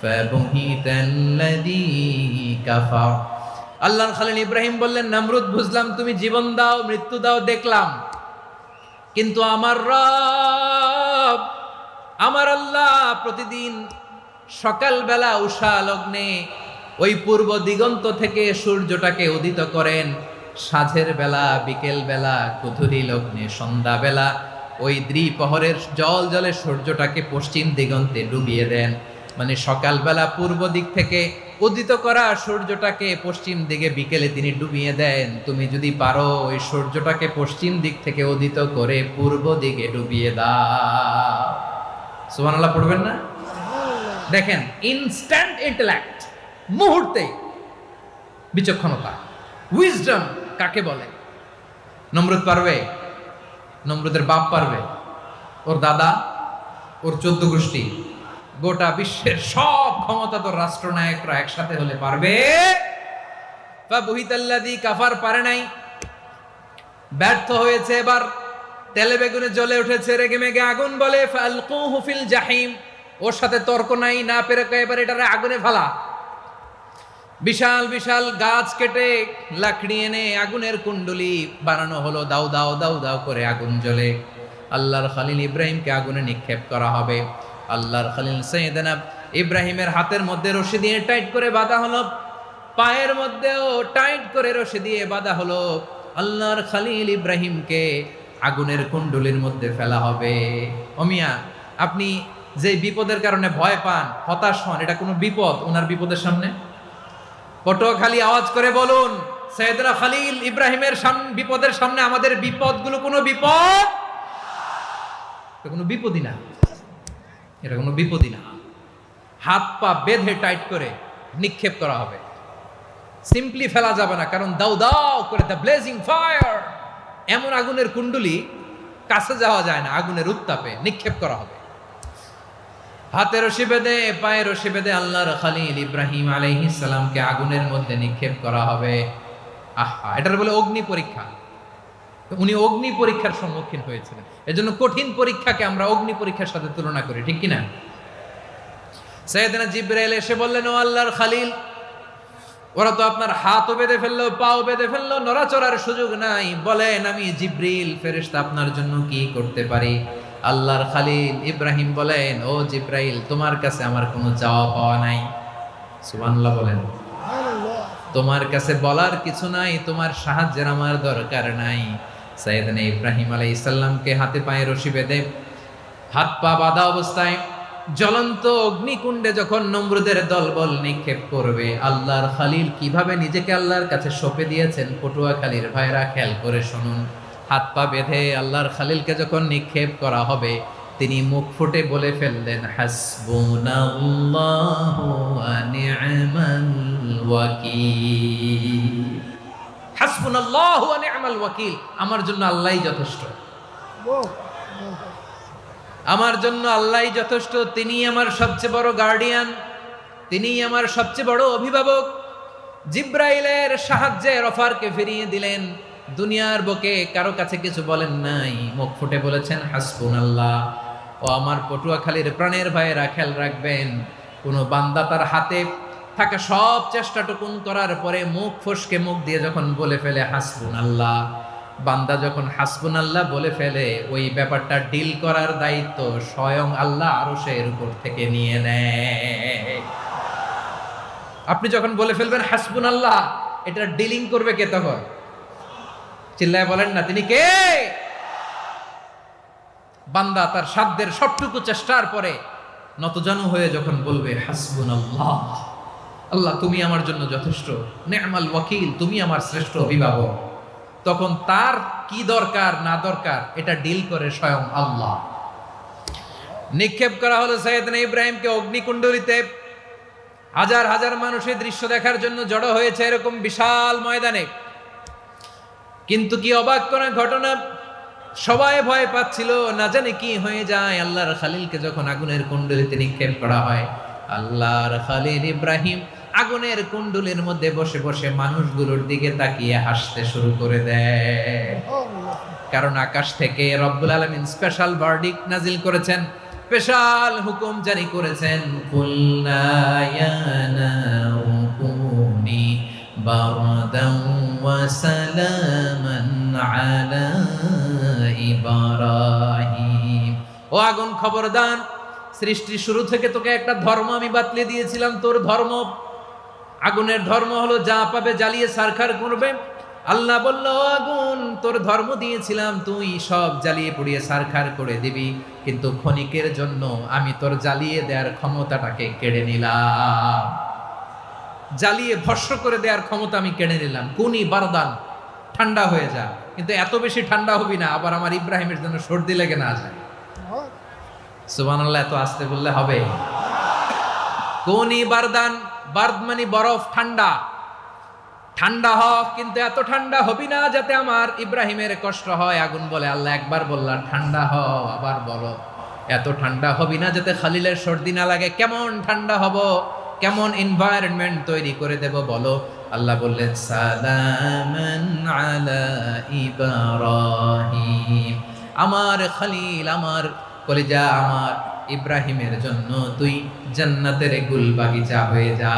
[SPEAKER 1] فبهت الذي كفر। আল্লাহর খলিল ইব্রাহিম বললেন, নমরুদ বুঝলাম তুমি জীবন দাও, মৃত্যু দাও, দেখলাম, কিন্তু আমার রব, আমার আল্লাহ প্রতিদিন সকালবেলা উষা লগ্নে ওই পূর্ব দিগন্ত থেকে সূর্যটাকে উদিত করেন, সাঁঝের বেলা, বিকেল বেলা, গধূলি লগ্নে, সন্ধ্যা বেলা ওই দ্বিপ্রহরের জলে সূর্যটাকে পশ্চিম দিগন্তে ডুবিয়ে দেন। মানে সকালবেলা পূর্ব দিক থেকে উদিত করা সূর্যটাকে পশ্চিম দিকে বিকেলে তিনি ডুবিয়ে দেন। তুমি যদি পারো ওই সূর্যটাকে পশ্চিম দিক থেকে উদিত করে পূর্ব দিকে ডুবিয়ে দাও। সুবহানাল্লাহ পড়বেন না? দেখেন, ইনস্ট্যান্ট ইন্টেলেক্ট, মুহূর্তে বিচক্ষণতা, উইজডম কাকে বলে? নমরুদ পারবে? নমরুদের বাপ পারবে? ওর দাদা, ওর 14 গোষ্ঠী, গোটা বিশ্বের সব ক্ষমতাধর রাষ্ট্রনায়করা একসাথে হলে পারবে? ফাবুহিতাল্লাযী কাফার, পারে নাই, ব্যর্থ হয়েছে। এবার তেলে বেগুনে জ্বলে উঠেছে, রেগে মেগে আগুন বলে ফালকুহু ফিল জাহিম। ওর সাথে তর্ক নাই, না পেরে এবার এটারে আগুনে ফেলা। বিশাল বিশাল গাছ কেটে লাকড়ি এনে আগুনের কুণ্ডলি বানানো হলো, দাউ দাউ দাউ দাউ করে আগুন জ্বলে। আল্লাহর খলিল ইব্রাহিমকে আগুনে নিক্ষেপ করা হবে। আল্লাহর খলিল সাইয়েদনা ইব্রাহিমের হাতের মধ্যে রশি দিয়ে টাইট করে বাঁধা হলো, পায়ের মধ্যেও টাইট করে রশি দিয়ে বাঁধা হলো। আল্লাহর খলিল ইব্রাহিমকে আগুনের কুণ্ডলির মধ্যে ফেলা হবে। অমিয়া, আপনি যে বিপদের কারণে ভয় পান, হতাশ হন, এটা কোনো বিপদ ওনার বিপদের সামনে? পটুয়াখালী আওয়াজ করে বলুন, সাইয়েদনা খলিল ইব্রাহিমের বিপদের সামনে আমাদের বিপদগুলো কোনো বিপদ? এটা কোনো বিপদই না, এটা কোনো বিপদই না। হাত পা বেঁধে টাইট করে নিক্ষেপ করা হবে, সিম্পলি ফেলা যাবে না, কারণ দাউ দাউ করে দ্য ব্লেজিং ফায়ার, এমন আগুনের কুণ্ডলি, কাছে যাওয়া যায় না, আগুনের উত্তাপে নিক্ষেপ করা হবে। হাতে রশি বেঁধে, পায়ে রশি বেঁধে আল্লাহর খলিল ইব্রাহিম আলাইহিস সালামকে আগুনের মধ্যে নিক্ষেপ করা হবে। আহা, এটার বলে অগ্নি পরীক্ষা। উনি অগ্নি পরীক্ষার সম্মুখীন হয়েছিলেন, এজন্য কঠিন পরীক্ষাকে আমরা অগ্নি পরীক্ষার সাথে তুলনা করি, ঠিক কিনা? সাইয়েদনা জিবরাইল এসে বললেন, ও আল্লাহর খলিল, ওরা তো আপনার হাতও বেঁধে ফেললো, পাও বেঁধে ফেললো, নড়াচড়ার সুযোগ নাই, বলেন আমি জিবরিল ফেরেশতা আপনার জন্য কি করতে পারি? আল্লাহর খলিল ইব্রাহিম বলেন, ও জিবরাইল, তোমার কাছে আমার কোনো চাওয়া পাওয়া নাই। সুবহানাল্লাহ বলেন। তোমার কাছে বলার কিছু নাই, তোমার সাহায্যের আমার দরকার নাই। সাইয়েদনা ইব্রাহিম আলাইহিস সালামকে হাতে পায়ে রশি বেঁধে, হাত পা বাঁধা অবস্থায় জ্বলন্ত অগ্নিকুণ্ডে যখন নমরুদের দলবল নিক্ষেপ করবে, আল্লাহর খলিল কিভাবে নিজেকে আল্লাহর কাছে সঁপে দিয়েছেন, পটুয়াখালীর ভাইরা খেয়াল করে শুনুন। হাত পা বেঁধে আল্লাহর খলিলকে যখন নিক্ষেপ করা হবে, তিনি মুখ ফুটে বলে ফেললেন, হাসবুনাল্লাহু ওয়া নি'মাল ওয়াকিল। হাসবুনাল্লাহু ওয়া নি'মাল ওয়াকিল, আমার জন্য আল্লাহই যথেষ্ট, আমার জন্য আল্লাহই যথেষ্ট। তিনি আমার সবচেয়ে বড় গার্ডিয়ান, তিনি আমার সবচেয়ে বড় অভিভাবক। জিব্রাইলের সাহায্যে অফারকে ফিরিয়ে দিলেন, দুনিয়ার বুকে কারো কাছে কিছু বলেন নাই, মুখ ফুটে বলেছেন হাসবুনাল্লাহ। ও আমার পটুয়াখালীর প্রাণের ভাইয়েরা, খেয়াল রাখবেন, কোনো বান্দা তার হাতে থাকা সব চেষ্টাটুকুন করার পরে মুখ ফসকে মুখ দিয়ে যখন বলে ফেলে হাসবুনাল্লাহ, বান্দা যখন হাসবুনাল্লাহ বলে ফেলে, ওই ব্যাপারটা ডিল করার দায়িত্ব স্বয়ং আল্লাহ আরশের উপর থেকে নিয়ে নেয়। আপনি যখন বলে ফেলবেন হাসবুনাল্লাহ, এটা ডিলিং করবে কে তখন? চিল্লায় বলেন না, তিনি কে? বান্দা তার সাধ্যের সবটুকু চেষ্টার পরে নতজানু হয়ে যখন বলবে হাসবুনাল্লাহ, আল্লাহ তুমি আমার জন্য যথেষ্ট, নি'মাল ওয়াকিল, তুমি আমার শ্রেষ্ঠ অভিভাবক, তখন তার কি দরকার না দরকার এটা ডিল করে স্বয়ং আল্লাহ। নিক্ষেপ করা হলো সাইয়েদনা ইব্রাহিমকে অগ্নিকুণ্ডলিতে। হাজার হাজার মানুষের দৃশ্য দেখার জন্য জড়ো হয়েছে এরকম বিশাল ময়দানে। কিন্তু কি অবাক করা ঘটনা, সবাই ভয় পাচ্ছিল, না জানে কি হয়ে যায়। আল্লাহর খলিলকে যখন আগুনের কুণ্ডলিতে নিক্ষেপ করা হয়, আল্লাহর খলিল ইব্রাহিম আগুনের কুণ্ডলীর মধ্যে বসে বসে মানুষগুলোর দিকে তাকিয়ে হাসতে শুরু করে দেয়। কারণ আকাশ থেকে রব্বুল আলামিন স্পেশাল ভার্ডিক্ট নাজিল করেছেন, স্পেশাল হুকুম জারি করেছেন, কুল্লা ইয়া নারু কুনি বারদান ওয়া সালামান আলা ইব্রাহিম। ও আগুন, খবরদার, সৃষ্টির শুরু থেকে তোকে একটা ধর্ম আমি বাতলে দিয়েছিলাম, তোর ধর্ম, আগুনের ধর্ম হলো যা পাবে জ্বালিয়ে সারখার করবে। আল্লাহ বলল, আগুন, তোর ধর্ম দিয়েছিলাম, তুই সব জ্বালিয়ে পুড়িয়ে সারখার করে দিবি, কিন্তু ক্ষণিকের জন্য আমি তোর জ্বালিয়ে দেওয়ার ক্ষমতাটাকে কেড়ে নিলাম, জ্বালিয়ে ভস্ম করে দেওয়ার ক্ষমতা আমি কেড়ে নিলাম। কুনি বারদান, ঠান্ডা হয়ে যা, কিন্তু এত বেশি ঠান্ডা হবি না আবার আমার ইব্রাহিমের জন্য সর্দি লেগে না যায়। সুবহানাল্লাহ, এত আস্তে বললে হবে? কুনি বারদান, বার্দ মানে বরফ, ঠান্ডা, ঠান্ডা হ, কিন্তু এত ঠান্ডা হবি না যাতে আমার ইব্রাহিমের কষ্ট হয়। আগুন বলে, আল্লাহ একবার বললাম ঠান্ডা হ, আবার বলো এত ঠান্ডা হবি না যাতে খালিলের সর্দি না লাগে। কেমন ঠান্ডা হব, কেমন এনভায়রনমেন্ট তৈরি করে দেব বলো। আল্লাহ বললেন সালামান আলা ইব্রাহিম, আমার খলিল, আমার কলিজা, আমার ইব্রাহিমের জন্য তুই জান্নাতের গুল বাগিচা হয়ে যা।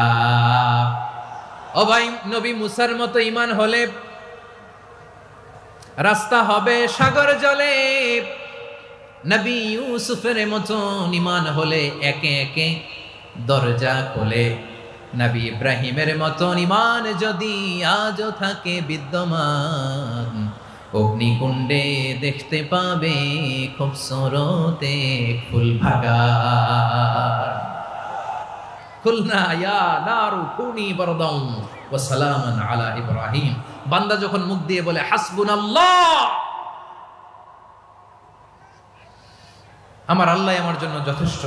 [SPEAKER 1] ও ভাই, নবী মুসার মতো ঈমান হলে রাস্তা হবে সাগর জলে, নবী ইউসুফের মতন ঈমান হলে একে একে দরজা খোলে, নবী ইব্রাহিমের মতন ঈমান যদি আজও থাকে বিদ্যমান, অগ্নিকুণ্ডে দেখতে পাবে খুবসুরতে ফুল ভাগার। কুলনা ইয়া নারু কুনি বারদান ওয়া সালামান আলা ইব্রাহিম। বান্দা যখন মুখ দিয়ে বলে হাসবুনাল্লাহ, আমার আল্লাহ আমার জন্য যথেষ্ট,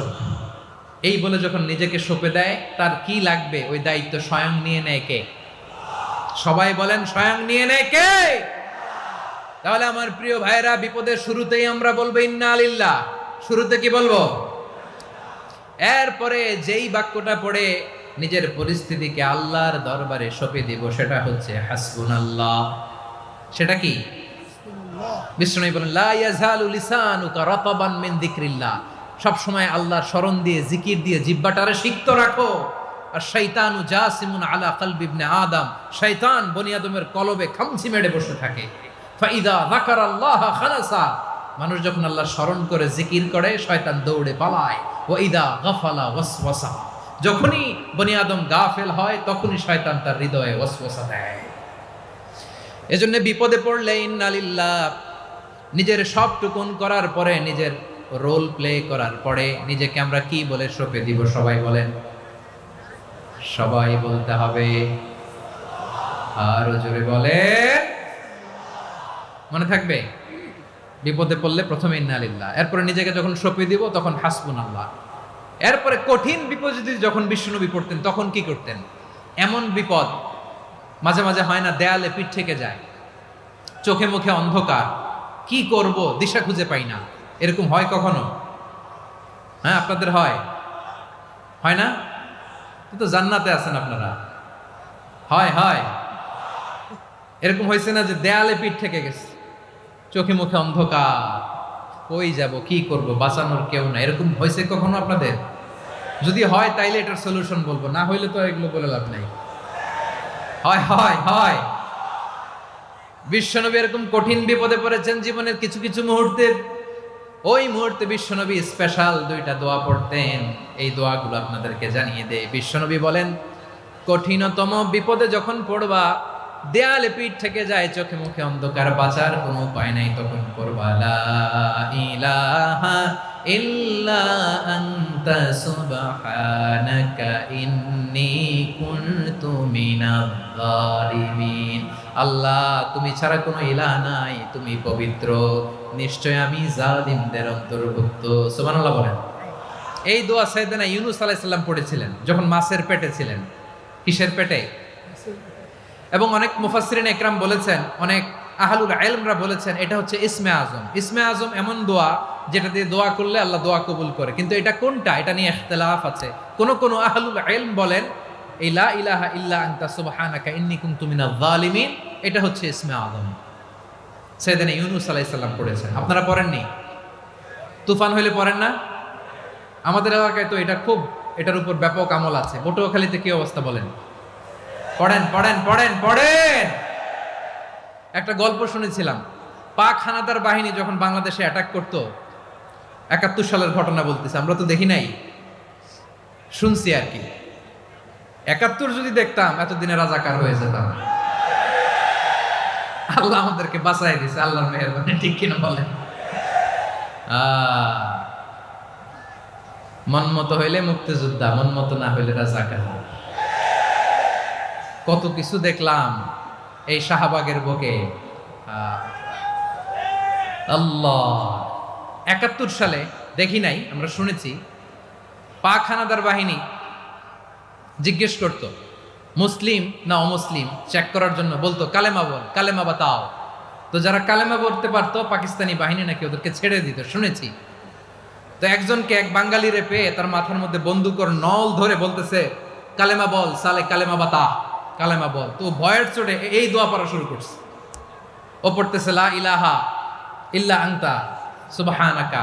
[SPEAKER 1] এই বলে যখন নিজেকে সঁপে দেয়, তার কি লাগবে ওই দায়িত্ব স্বয়ং নিয়ে নেয় কে? সবাই বলেন স্বয়ং নিয়ে নেয় কে? তাহলে আমার প্রিয় ভাইরা, বিপদের শুরুতেই আমরা বলবো ইন্না লিল্লাহ। শুরুতে কি বলবো? এরপরে যেই বাক্যটা পড়ে নিজের পরিস্থিতিকে আল্লাহর দরবারে সঁপে দিব, সেটা হচ্ছে হাসবুনাল্লাহ। সেটা কি? বিষ্ণু বলেন লা ইয়াজালু লিসানুকা রাতাবান মিন যিকরিল্লাহ, সব সময় আল্লাহর স্মরণ দিয়ে, জিকির দিয়ে জিহ্বাটারে সিক্ত রাখো। আর শয়তানু জাসিমুন আলা কলবি ইবনে আদম, শয়তান বনি আদমের কলবে খামচি মেরে বসে থাকে। ফাইদা যাকারাল্লাহ খানাসা, মানুষ যখন আল্লাহর স্মরণ করে জিকির করে, শয়তান দৌড়ে পালায়। ওয়া ইদা গাফালা ওয়াসওয়াসা, যখনই বনি আদম গাফেল হয়, তখনই শয়তান তার হৃদয়ে ওয়াসওয়াসা দেয়। এজন্য বিপদে পড়লে ইন্না লিল্লাহ, নিজের সবটুকুন করার পরে, নিজের রোল প্লে করার পরে নিজেকে আমরা কি বলে সঁপে দিব? সবাই বলেন, সবাই বলতে হবে। আরো জোরে বলেন, মনে থাকবে? বিপদে পড়লে প্রথমে ইন্না লিল্লাহ, এরপরে নিজেকে যখন সঁপে দিব তখন হাসবুনাল্লাহ। এরপরে কঠিন বিপদ যদি যখন বিশ্বনবী পড়তেন, তখন কি করতেন? এমন বিপদ মাঝে মাঝে হয় না, দেয়ালে পিঠ থেকে যায়, চোখে মুখে অন্ধকার, কি করব দিশা খুঁজে পাই না, এরকম হয় কখনো? হ্যাঁ, আপনাদের হয়? হয় না? তো জান্নাতে আছেন আপনারা। হয় হয় এরকম হয়েছে না যে দেয়ালে পিঠ থেকে গেছে, চোখে মুখে অন্ধকার, কই যাব, কি করব, বাঁচানোর কেউ না, এরকম হয়েছে কখনো আপনাদের? যদি হয় তাইলে এটার সলিউশন বলবো, না হইলে তো এগুলো বলে লাভ নাই। হয় হয় হয় বিশ্বনবী এরকম কঠিন বিপদে পড়েছেন জীবনের কিছু কিছু মুহূর্তে। ওই মুহূর্তে বিশ্বনবী স্পেশাল দুইটা দোয়া পড়তেন। এই দোয়াগুলো আপনাদেরকে জানিয়ে দেয়। বিশ্বনবী বলেন, কঠিনতম বিপদে যখন পড়বা, দেয়ালে পিঠ থেকে যায়, চোখে মুখে অন্ধকার, বাঁচার কোনো উপায় নাই, তখন করবা লা ইলাহা ইল্লা আনতা সুবহানাকা ইন্নী কুনতু মিনাজ জালিমিন। আল্লাহ, তুমি ছাড়া কোনো ইলাহ নাই, তুমি পবিত্র, নিশ্চয় আমি জালিমদের অন্তর্ভুক্ত। সুবহানাল্লাহ বলেন। এই দোয়া সাইয়েদনা ইউনূস আলাইহিস সালাম পড়েছিলেন যখন মাছের পেটে ছিলেন। কিসের পেটে? এবং অনেক মুফাসসিরিন একরাম বলেছেন, অনেক আহলুল ইলমরা বলেছেন, এটা হচ্ছে ইসমে আজম। ইসমে আজম এমন দোয়া যেটা দিয়ে দোয়া করলে আল্লাহ দোয়া কবুল করে, কিন্তু এটা কোনটা, এটা নিয়ে ইখতিলাফ আছে। কোন আহলুল ইলম বলেন এই লা ইলাহা ইল্লা আনতা সুবহানাকা ইন্নী কুনতু মিনাজ জালিমিন, এটা হচ্ছে ইসমে আজম। সাইয়েদনা ইউনূস আলাইহিস সালাম পড়েছেন। আপনারা পড়েননি? তুফান হইলে পড়েন না? আমাদের এলাকায় তো এটা খুব, এটার উপর ব্যাপক আমল আছে। পটুয়াখালীতে কি অবস্থা বলেন? পড়েন পড়েন পড়েন পড়েন। একটা গল্প শুনেছিলাম, পাক হানাদার বাহিনী যখন বাংলাদেশে অ্যাটাক করত, ৭১ সালের ঘটনা বলতেছে, আমরা তো দেখি নাই, শুনছি আর কি। ৭১ যদি দেখতাম, এতদিনে রাজাকার হয়ে যেতাম। আল্লাহ আমাদেরকে বাঁচাই দিছে, আল্লাহর মেহেরবানি, ঠিক কিনা বলেন? মন মতো হইলে মুক্তিযোদ্ধা, মন মতো না হইলে রাজাকার। কত কিছু দেখলাম এই শাহবাগের বুকে। আল্লাহ, ৭১ সালে দেখি নাই, আমরা শুনেছি পাক হানাদার বাহিনী জিজ্ঞেস করত মুসলিম না অমুসলিম চেক করার জন্য, বলতো কালেমা বল, কালেমা বাতাও। তো যারা কালেমা বলতে পারতো পাকিস্তানি বাহিনী নাকি ওদেরকে ছেড়ে দিত, শুনেছি। তো একজনকে এক বাঙালিরে পেয়ে তার মাথার মধ্যে বন্দুকর নল ধরে বলতেছে, কালেমা বল সালে, কালেমা বাতা, কালেমা বল। তো ভয়ের চোটে এই দোয়া পড়া শুরু করছে। ও পড়তেছে লা ইলাহা ইল্লা আনতা সুবহানাকা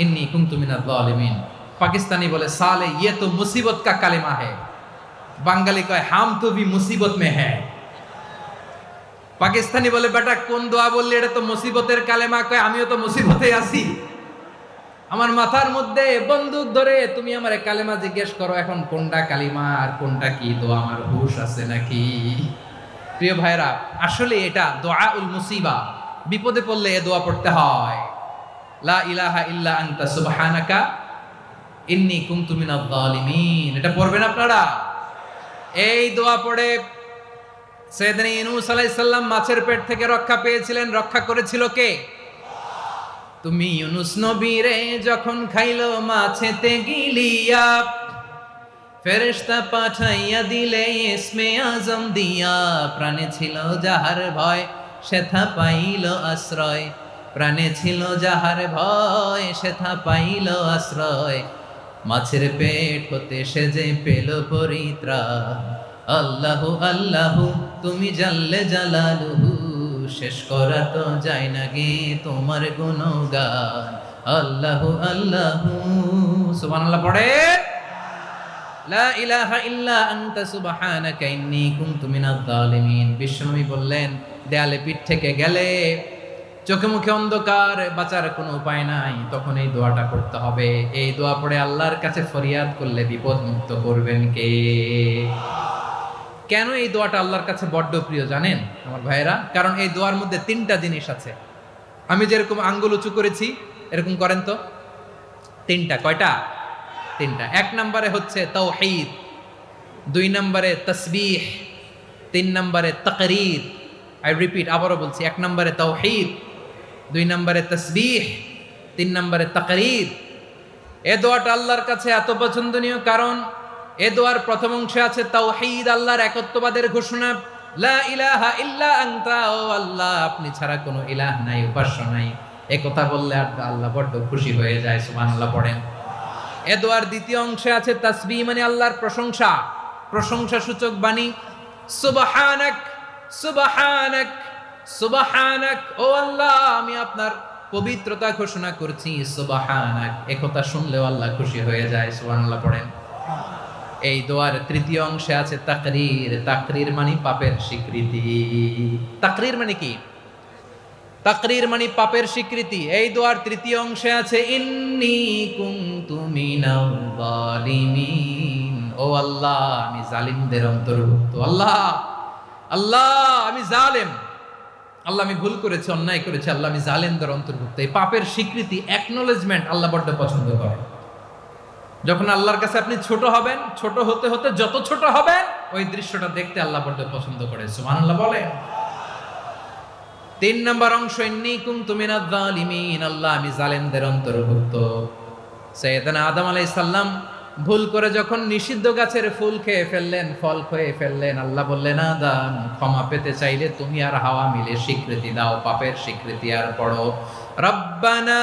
[SPEAKER 1] ইন্নী কুনতু মিনাজ জালিমিন। পাকিস্তানি বলে সালে ইয়ে তো মুসিবত কা কালেমা है, বাঙালি কয় হাম তো ভি মুসিবত মে है। পাকিস্তানি বলে বেটা কোন দোয়া বললি, এটা তো মুসিবতের কালেমা। কয় আমিও তো মুসিবতে আছি, আমার মাথার মধ্যে বন্দুক ধরে তুমি আমারে কালেমা জিজ্ঞেস করো, এখন কোনটা কালিমা আর কোনটা কি দোয়া, আমার হুশ আছে নাকি? প্রিয় ভাইরা, আসলে এটা দোয়াউল মুসিবা, বিপদে পড়লে এ দোয়া পড়তে হয়। লা ইলাহা ইল্লা আনতা সুবহানাকা ইন্নী কুনতু মিনাজ জালিমিন। এটা পড়বেন আপনারা। এই দোয়া পড়ে সাইয়েদনা ইউনূস আলাইহিস সালাম মাছের পেট থেকে রক্ষা পেয়েছিলেন। রক্ষা করেছিল কে? তুমি ইউনূস নবীরে যখন খাইলো মাছেতে গিলিয়া, ফেরেশতা পাঠাইয়া দিলে ইসমে আজম দিয়া। প্রাণে ছিল যাহার ভয় সেথা পাইল আশ্রয়, প্রাণে ছিল যাহার ভয় সেথা পাইল আশ্রয়। মাছের পেট হতে সে যে পেল পরিত্রাণ। আল্লাহু আল্লাহু তুমি জাল্লে জালালুহু, শেষ করা তো যায় না গে তোমার গুণগান। আল্লাহু আল্লাহু সুবহানাল্লাহ পড়ে। লা ইলাহা ইল্লা আনতা সুবহানাকা ইন্নী কুনতু মিনাজ জালিমিন। বিশ্বনবী বললেন, দেয়ালে পিঠ থেকে গেলে, চোখে মুখে অন্ধকার, বাঁচার কোনো উপায় নাই, তখন এই দোয়াটা করতে হবে। এই দোয়া পড়ে আল্লাহর কাছে ফরিয়াদ করলে বিপদ মুক্ত করবেন কে? কেন এই দোয়াটা আল্লাহর কাছে বড্ড প্রিয় জানেন আমার ভাইয়েরা? কারণ এই দোয়ার মধ্যে তিনটা জিনিস আছে। আমি যেরকম আঙ্গুল উঁচু করেছি এরকম করেন তো। তিনটা। কয়টা? তিনটা। এক নম্বরে হচ্ছে তাওহীদ, দুই নম্বরে তাসবিহ, তিন নম্বরে তাকরীর। আই রিপিট, আবারও বলছি, এক নম্বরে তাওহীদ, দুই নম্বরে তাসবিহ, তিন নম্বরে তাকরীর। এ দোয়াটা আল্লাহর কাছে এত পছন্দনীয় কারণ এ দোয়ার প্রথম অংশে আছে তাওহীদ, আল্লাহর একত্ববাদের ঘোষণা। লা ইলাহা ইল্লা আনতা, ও আল্লাহ আপনি ছাড়া কোনো ইলাহ নাই, উপাস্য নাই। এ কথা বললে আল্লাহ বড্ড খুশি হয়ে যায়। সুবহানাল্লাহ পড়েন। এ দোয়ার দ্বিতীয় অংশে আছে তাসবিহ, মানে আল্লাহর প্রশংসা, প্রশংসা সূচক বাণী। সুবহানাক সুবহানাক সুবহানাক, ও আল্লাহ আমি আপনার পবিত্রতা ঘোষণা করছি। সুবহানাক, এ কথা শুনলেও আল্লাহ খুশি হয়ে যায়। সুবহানাল্লাহ পড়েন। এই দোয়ার তৃতীয় অংশে আছে তাকরীর, তাকরীর মানে পাপের স্বীকৃতি। তাকরীর মানে কি? তাকরীর মানে পাপের স্বীকৃতি। এই দোয়ার তৃতীয় অংশে আছে ইন্নী কুনতু মিনাল জালিমিন, ও আল্লাহ আমি জালিমদের অন্তর্ভুক্ত। আল্লাহ আল্লাহ আমি জালেম, আল্লাহ আমি ভুল করেছি, অন্যায় করেছি, আল্লাহ আমি জালেমদের অন্তর্ভুক্ত। এই পাপের স্বীকৃতি, অ্যাকনোলেজমেন্ট আল্লাহ বড্ড পছন্দ করে। যখন আল্লাহর কাছে আপনি ছোট হবেন, ছোট হতে হতে যত ছোট হবেন, ওই দৃশ্যটা দেখতে আল্লাহ বড্ড পছন্দ করে। সুবহানাল্লাহ বলে। তিন নম্বর অংশ ইন্নী কুনতু মিনাজ জালিমিন, আল্লাহ আমি জালেমদের অন্তর্ভুক্ত। সাইয়েদনা আদম আলাইহিস সালাম ভুল করে যখন নিষিদ্ধ গাছের ফুল খেয়ে ফেললেন, ফল খেয়ে ফেললেন, আল্লাহ বললেন আদম ক্ষমা পেতে চাইলে তুমি আর হাওয়া মিলে স্বীকৃতি দাও, পাপের স্বীকৃতি আর পড়ো রব্বানা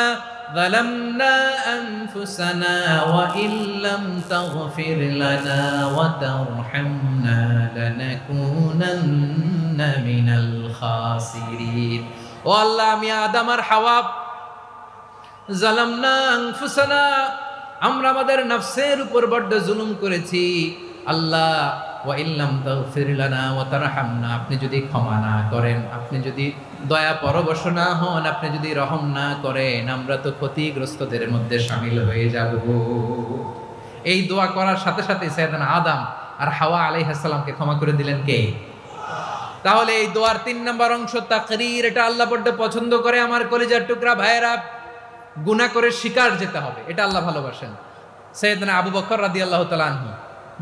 [SPEAKER 1] ظلمنا أنفسنا وإن لم تغفر لنا وترحمنا لنكونن من الخاسرين। ও আল্লাহ আমি আদম আর হাওয়া জালামনা আনফুসানা, আমরা আমাদের নফসের উপর বড্ড জুলুম করেছি। আল্লাহ ওয়া ইল্লাম তাগফির লানা ওয়া তারহামনা, আপনি যদি ক্ষমা না করেন, আপনি যদি দয়া পরবশ না হন, আপনি যদি রহম না করেন, আমরা তো ক্ষতিগ্রস্তদের মধ্যে শামিল হয়ে যাব। এই দোয়া করার সাথে সাথে সাইয়েদনা আদম আর হাওয়া আলাইহিস সালামকে ক্ষমা করে দিলেন কে? তাহলে এই দোয়ার তিন নম্বর অংশ তাকরীর, এটা আল্লাহ বড্ড পছন্দ করে। আমার কলিজার টুকরা ভাইয়েরা, গুনাহ করে শিকার যেতে হবে, এটা আল্লাহ ভালোবাসেন। সাইয়েদনা আবু বকর রাদিয়াল্লাহু তাআলা আনহু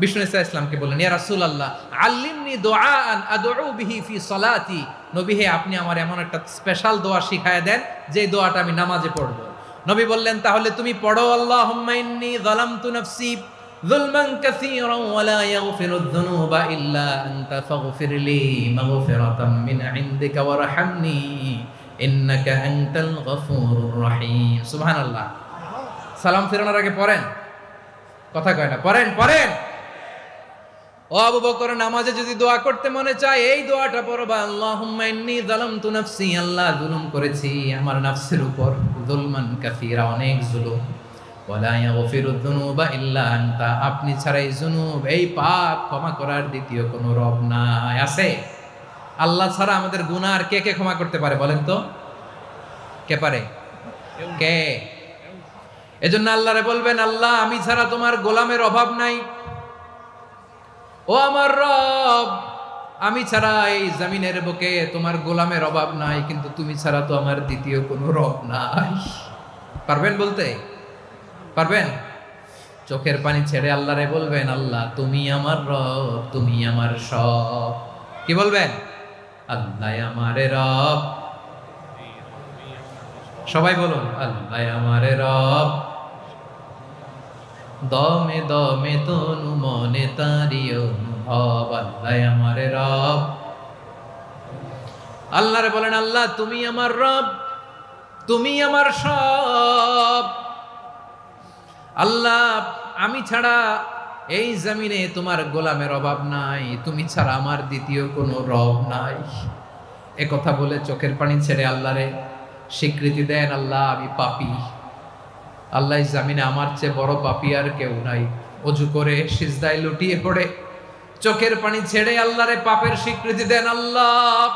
[SPEAKER 1] বিষ্ণু ইসলামকে বললেন, ইয়া রাসূলুল্লাহ আল্লিমনি দুআআন আদউ বিহি ফি সলাতি, নবী হে আপনি আমার এমন একটা স্পেশাল দোয়া শিখায় দেন যে দোয়াটা আমি নামাজে পড়ব। নবী বললেন, তাহলে তুমি পড়ো আল্লাহুম্মা ইন্নী যালামতু নাফসি যুলমান কাসীরান ওয়া লা ইয়াগফিরুয যুনুবা ইল্লা আনতা ফাগফিরলি মাগফিরাতাম মিন ইনদিকা ওয়ারহামনি ইন্নাকা আনতাল গফুরুর রহিম। সুবহানাল্লাহ। সালাম ফেরানোর আগে পড়েন, কথা কয় না, পড়েন পড়েন। ও আবু বকর, নামাজে যদি দোয়া করতে মনে চায় এই দোয়াটা পড়বা, আল্লাহুম্মা ইন্নী যালামতু নাফসি, আল্লাহ জুলুম করেছি আমার নাফসের উপর, যুলমান কাসীরা, অনেক জুলুম, ওয়ালা ইয়াগফিরুয যুনুবা ইল্লা আনতা, আপনি ছাড়া এই যুনুব, এই পাপ ক্ষমা করার দ্বিতীয় কোনো রব নাই। আছে? আল্লাহ ছাড়া আমাদের গুনাহ আর কে কে ক্ষমা করতে পারে বলেন তো? কে পারে? কে? এজন্য আল্লাহরে বলবেন, আল্লাহ আমি ছাড়া তোমার গোলামের অভাব নাই, ও আমার রব আমি ছাড়া এই জমিনের বুকে তোমার গোলামের অভাব নাই, কিন্তু তুমি ছাড়া তো আমার দ্বিতীয় কোনো রব নাই। পারবেন বলতে? পারবেন? চোখের পানি ছেড়ে আল্লাহরে বলবেন, আল্লাহ তুমি আমার রব, তুমি আমার সব। কি বলবেন? আল্লাহ আমারে রব, সবাই বলুন আল্লাহ আমারে রব, দমে দমে তনু মনে তারি অনুভব, আল্লাহ আমারে রব। আল্লাহরে বলেন, আল্লাহ তুমি আমার রব, তুমি আমার সব। আল্লাহ আমি ছাড়া এই জমিনে তোমার গোলামের অভাব নাই, তুমি ছাড়া আমার দ্বিতীয় কোনো রব নাই। এ কথা বলে চোখের পানি ছেড়ে আল্লাহরে স্বীকৃতি দেন, আল্লাহ আমি পাপী, আল্লাহ জামিনে আমার চেয়ে বড় পাপী আর কেউ নাই। অজু করে সিজদায় লুটিয়ে পড়ে চোখের পানি ছেড়ে আল্লাহরে পাপের স্বীকৃতি দেন, আল্লাহ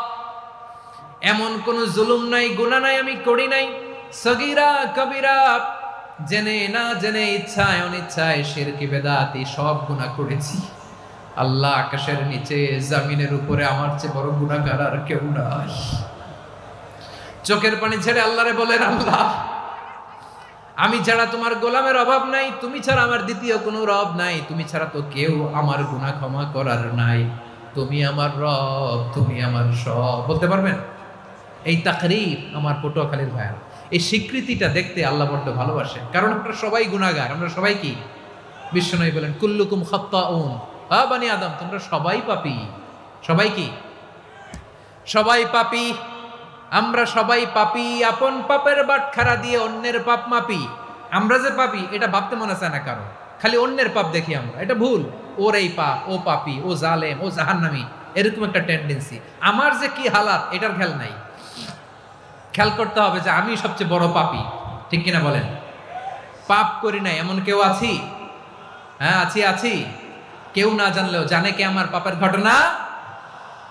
[SPEAKER 1] এমন কোন জুলুম নাই, গুনাহ নাই আমি করি নাই, সগীরা কবিরা, জেনে না জেনে, ইচ্ছায় অনিচ্ছায়, শিরকি বেদাতি সব গুনাহ করেছি। আল্লাহ আকাশের নিচে জমিনের উপরে আমার চেয়ে বড় গুনাহগার আর কেউ নাই। চোখের পানি ছেড়ে আল্লাহরে বলেন, আল্লাহ আমি ছাড়া তোমার গোলামের অভাব নাই, তুমি ছাড়া আমার দ্বিতীয় কোনো রব নাই, তুমি ছাড়া তো কেউ আমার গুনাহ ক্ষমা করার নাই, তুমি আমার রব, তুমি আমার সব। বলতে পারবেন? এই তাকরীর আমার পটুয়াখালীর ভাইয়া, এই স্বীকৃতিটা দেখতে আল্লাহ বড্ড ভালোবাসে, কারণ আমরা সবাই গুনাহগার, আমরা সবাই কি? বিশ্বনবী বলেন কুল্লুকুম খাত্তাউন, হ্যাঁ বানি আদম তোমরা সবাই পাপী। সবাই কি? সবাই পাপী। আমরা সবাই পাপী, আপন পাপের বাটখারা দিয়ে অন্যের পাপ মাপি। আমরা যে পাপী এটা ভাবতে মনে চায় না কারো, খালি অন্যের পাপ দেখি আমরা, এটা ভুল। ওর এই পাপ, ও পাপী, ও জালেম, ও জাহান্নামী, এরকম একটা টেন্ডেন্সি। আমার যে কি হালাত এটার খেয়াল নাই। খেয়াল করতে হবে যে আমি সবচেয়ে বড় পাপী, ঠিক কিনা বলেন? পাপ করি নাই এমন কেউ আছি? হ্যাঁ আছি, আছি। কেউ না জানলেও জানে কে আমার পাপের ঘটনা?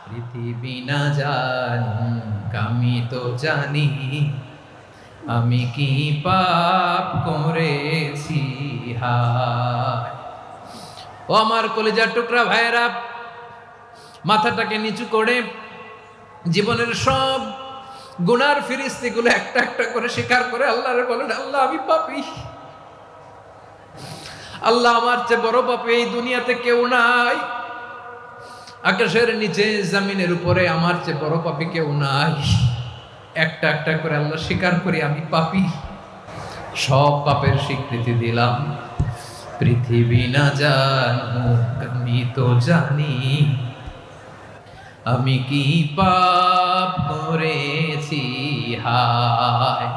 [SPEAKER 1] পৃথিবী না জানুক আমি তো জানি, আমি কি পাপ করেছি হায়। ও আমার কলিজার টুকরা ভাইয়েরা, মাথাটাকে নিচু করে জীবনের সব গুনার ফিরিস্তিগুলো একটা একটা করে স্বীকার করে আল্লাহরে বলেন, আল্লাহ আমি পাপী, আল্লাহ আমার চেয়ে বড় পাপী এই দুনিয়াতে কেউ নাই, আকাশের নিচে জমিনের উপরে আমার চেয়ে বড় পাপী কেউ নাই। একটা একটা করে আল্লাহ স্বীকার করি আমি পাপী, সব পাপের স্বীকৃতি দিলাম। পৃথিবী না জানুক আমি তো জানি, আমি কি পাপ করেছি হায়।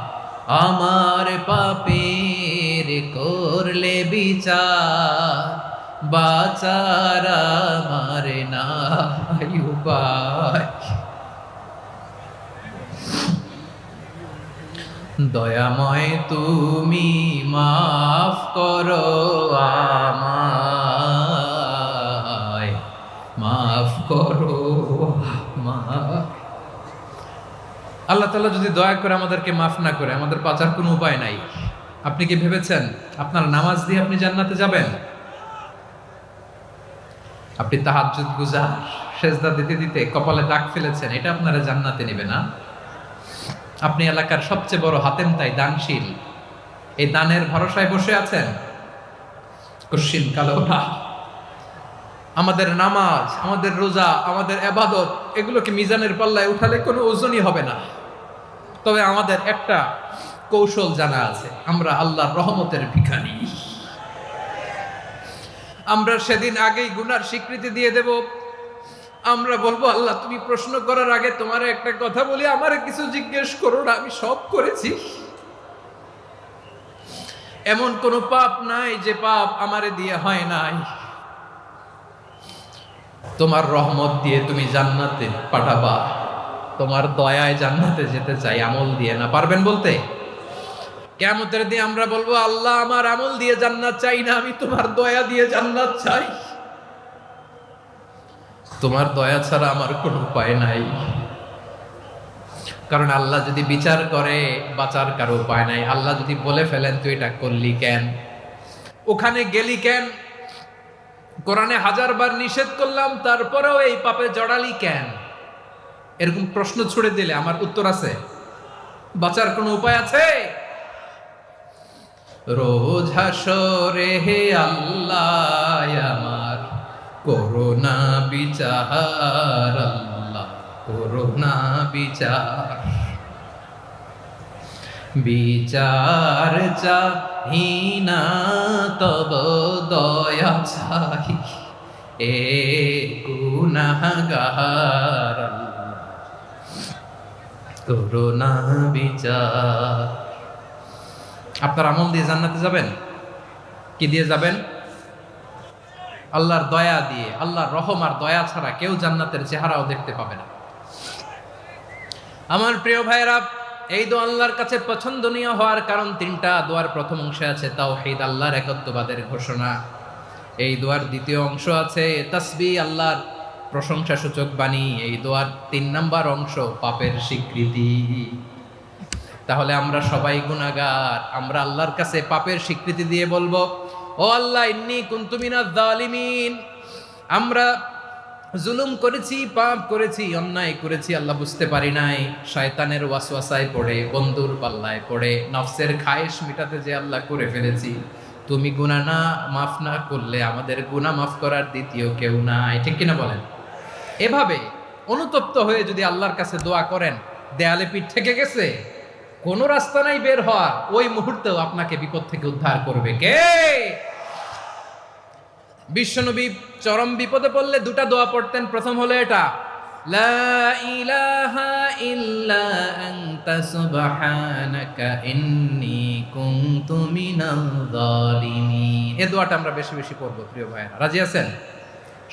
[SPEAKER 1] আমার পাপের করলে বিচার, বাঁচার আমার নাই উপায়। দয়াময় তুমি মাফ করো আমায়, মাফ করো আল্লাহ তাআলা যদি দয়া করে আমাদেরকে মাফ না করে, আমাদের বাঁচার কোনো উপায় নাই। আপনি কি ভেবেছেন আপনার নামাজ দিয়ে আপনি জান্নাতে যাবেন? আপনি তাহাজ্জুদ গুজার, সেজদা দিতে দিতে কপালে দাগ ফেলেছেন, এটা আপনারা জান্নাতে নেবে না। আপনি এলাকার সবচেয়ে বড় হাতেম তাই দানশীল, এই দানের ভরসায় বসে আছেন, কশিন কালো না। আমাদের নামাজ, আমাদের রোজা, আমাদের ইবাদত, এগুলোকে মিজানের পাল্লায় উঠালে কোনো ওজনই হবে না। তবে আমাদের একটা কৌশল জানা আছে, আমরা আল্লাহর রহমতের ভিখারি। আমরা সেদিন আগেই গুনার স্বীকৃতি দিয়ে দেব। আমরা বলবো, আল্লাহ তুমি প্রশ্ন করার আগে তোমার একটা কথা বলি, আমারে কিছু জিজ্ঞেস করো না, আমি সব করেছি। এমন কোন পাপ নাই যে পাপ আমারে দিয়ে হয় নাই। তোমার রহমত দিয়ে তুমি জান্নাতে পাঠাবা, তোমার দয়ায় জান্নাতে যেতে চাই, আমল দিয়ে না। পারবেন বলতে? কিয়ামতের দিন আমরা বলবো, আল্লাহ আমার আমল দিয়ে জান্নাত চাই না, আমি তোমার দয়া দিয়ে জান্নাত চাই। তোমার দয়া ছাড়া আমার কোনো উপায় নাই। কারণ আল্লাহ যদি বিচার করে বাঁচার কারো উপায় নাই। আল্লাহ যদি বলে ফেলেন তুই এটা করলি কেন, ওখানে গেলি কেন, কোরআনে 1000 বার নিষেধ করলাম তারপরেও এই পাপে জড়ালি কেন, এরকম প্রশ্ন ছুড়ে দিলে আমার উত্তর আছে? বাঁচার কোনো উপায় আছে? রোজ হাসরে হে আল্লাহ আমার করোনা বিচার, আল্লাহ করোনা বিচার। বিচার চাহি না তব দয়া চাই, এ গুনাহগার আল্লাহ করোনা বিচার। আপনার আমল দিয়ে জান্নাতে যাবেন? কি দিয়ে যাবেন? আল্লাহর দয়া দিয়ে। আল্লাহর রহম আর দয়া ছাড়া কেউ জান্নাতের চেহারাও দেখতে পাবে না। আমার প্রিয় ভাইরা, এই দোয়া আল্লাহর কাছে পছন্দনীয় হওয়ার কারণ 3টা। দোয়ার প্রথম অংশে আছে তাওহীদ, আল্লাহর একত্ববাদের ঘোষণা। এই দোয়ার দ্বিতীয় অংশ আছে তাসবিহ, আল্লাহর প্রশংসা সূচক বাণী। এই দোয়ার 3 নাম্বার অংশ পাপের স্বীকৃতি। তাহলে আমরা সবাই গুনাহগার। আমরা আল্লাহর কাছে পাপের স্বীকৃতি দিয়ে বলবো, ও আল্লাহ ইন্নী কুনতু মিনাজ জালিমিন, আমরা জুলুম করেছি, পাপ করেছি, অন্যায় করেছি, আল্লাহ বুঝতে পারি নাই, শয়তানের ওয়াসওয়াসায় পড়ে, বন্ধুর পাল্লায় পড়ে, নফসের খায়েশ মিটাতে যে আল্লাহ করে ফেলেছি। তুমি গুনাহ না মাফ না করলে আমাদের গুনাহ মাফ করার দ্বিতীয় কেউ নাই। ঠিক কিনা বলেন? এভাবে অনুতপ্ত হয়ে যদি আল্লাহর কাছে দোয়া করেন, দেয়ালে পিঠ থেকে গেছে, কোনো রাস্তা নাই বের হওয়ার, ওই মুহূর্তেও আপনাকে বিপদ থেকে উদ্ধার করবে কে? বিশ্বনবী চরম বিপদে পড়লে 2টা দোয়া পড়তেন। প্রথম হলো এটা, লা ইলাহা ইল্লা আনতা সুবহানাকা ইন্নী কুনতু মিনাল জালিমিন। এই দোয়াটা আমরা বেশি বেশি পড়ব প্রিয় ভাইরা। রাজি আছেন?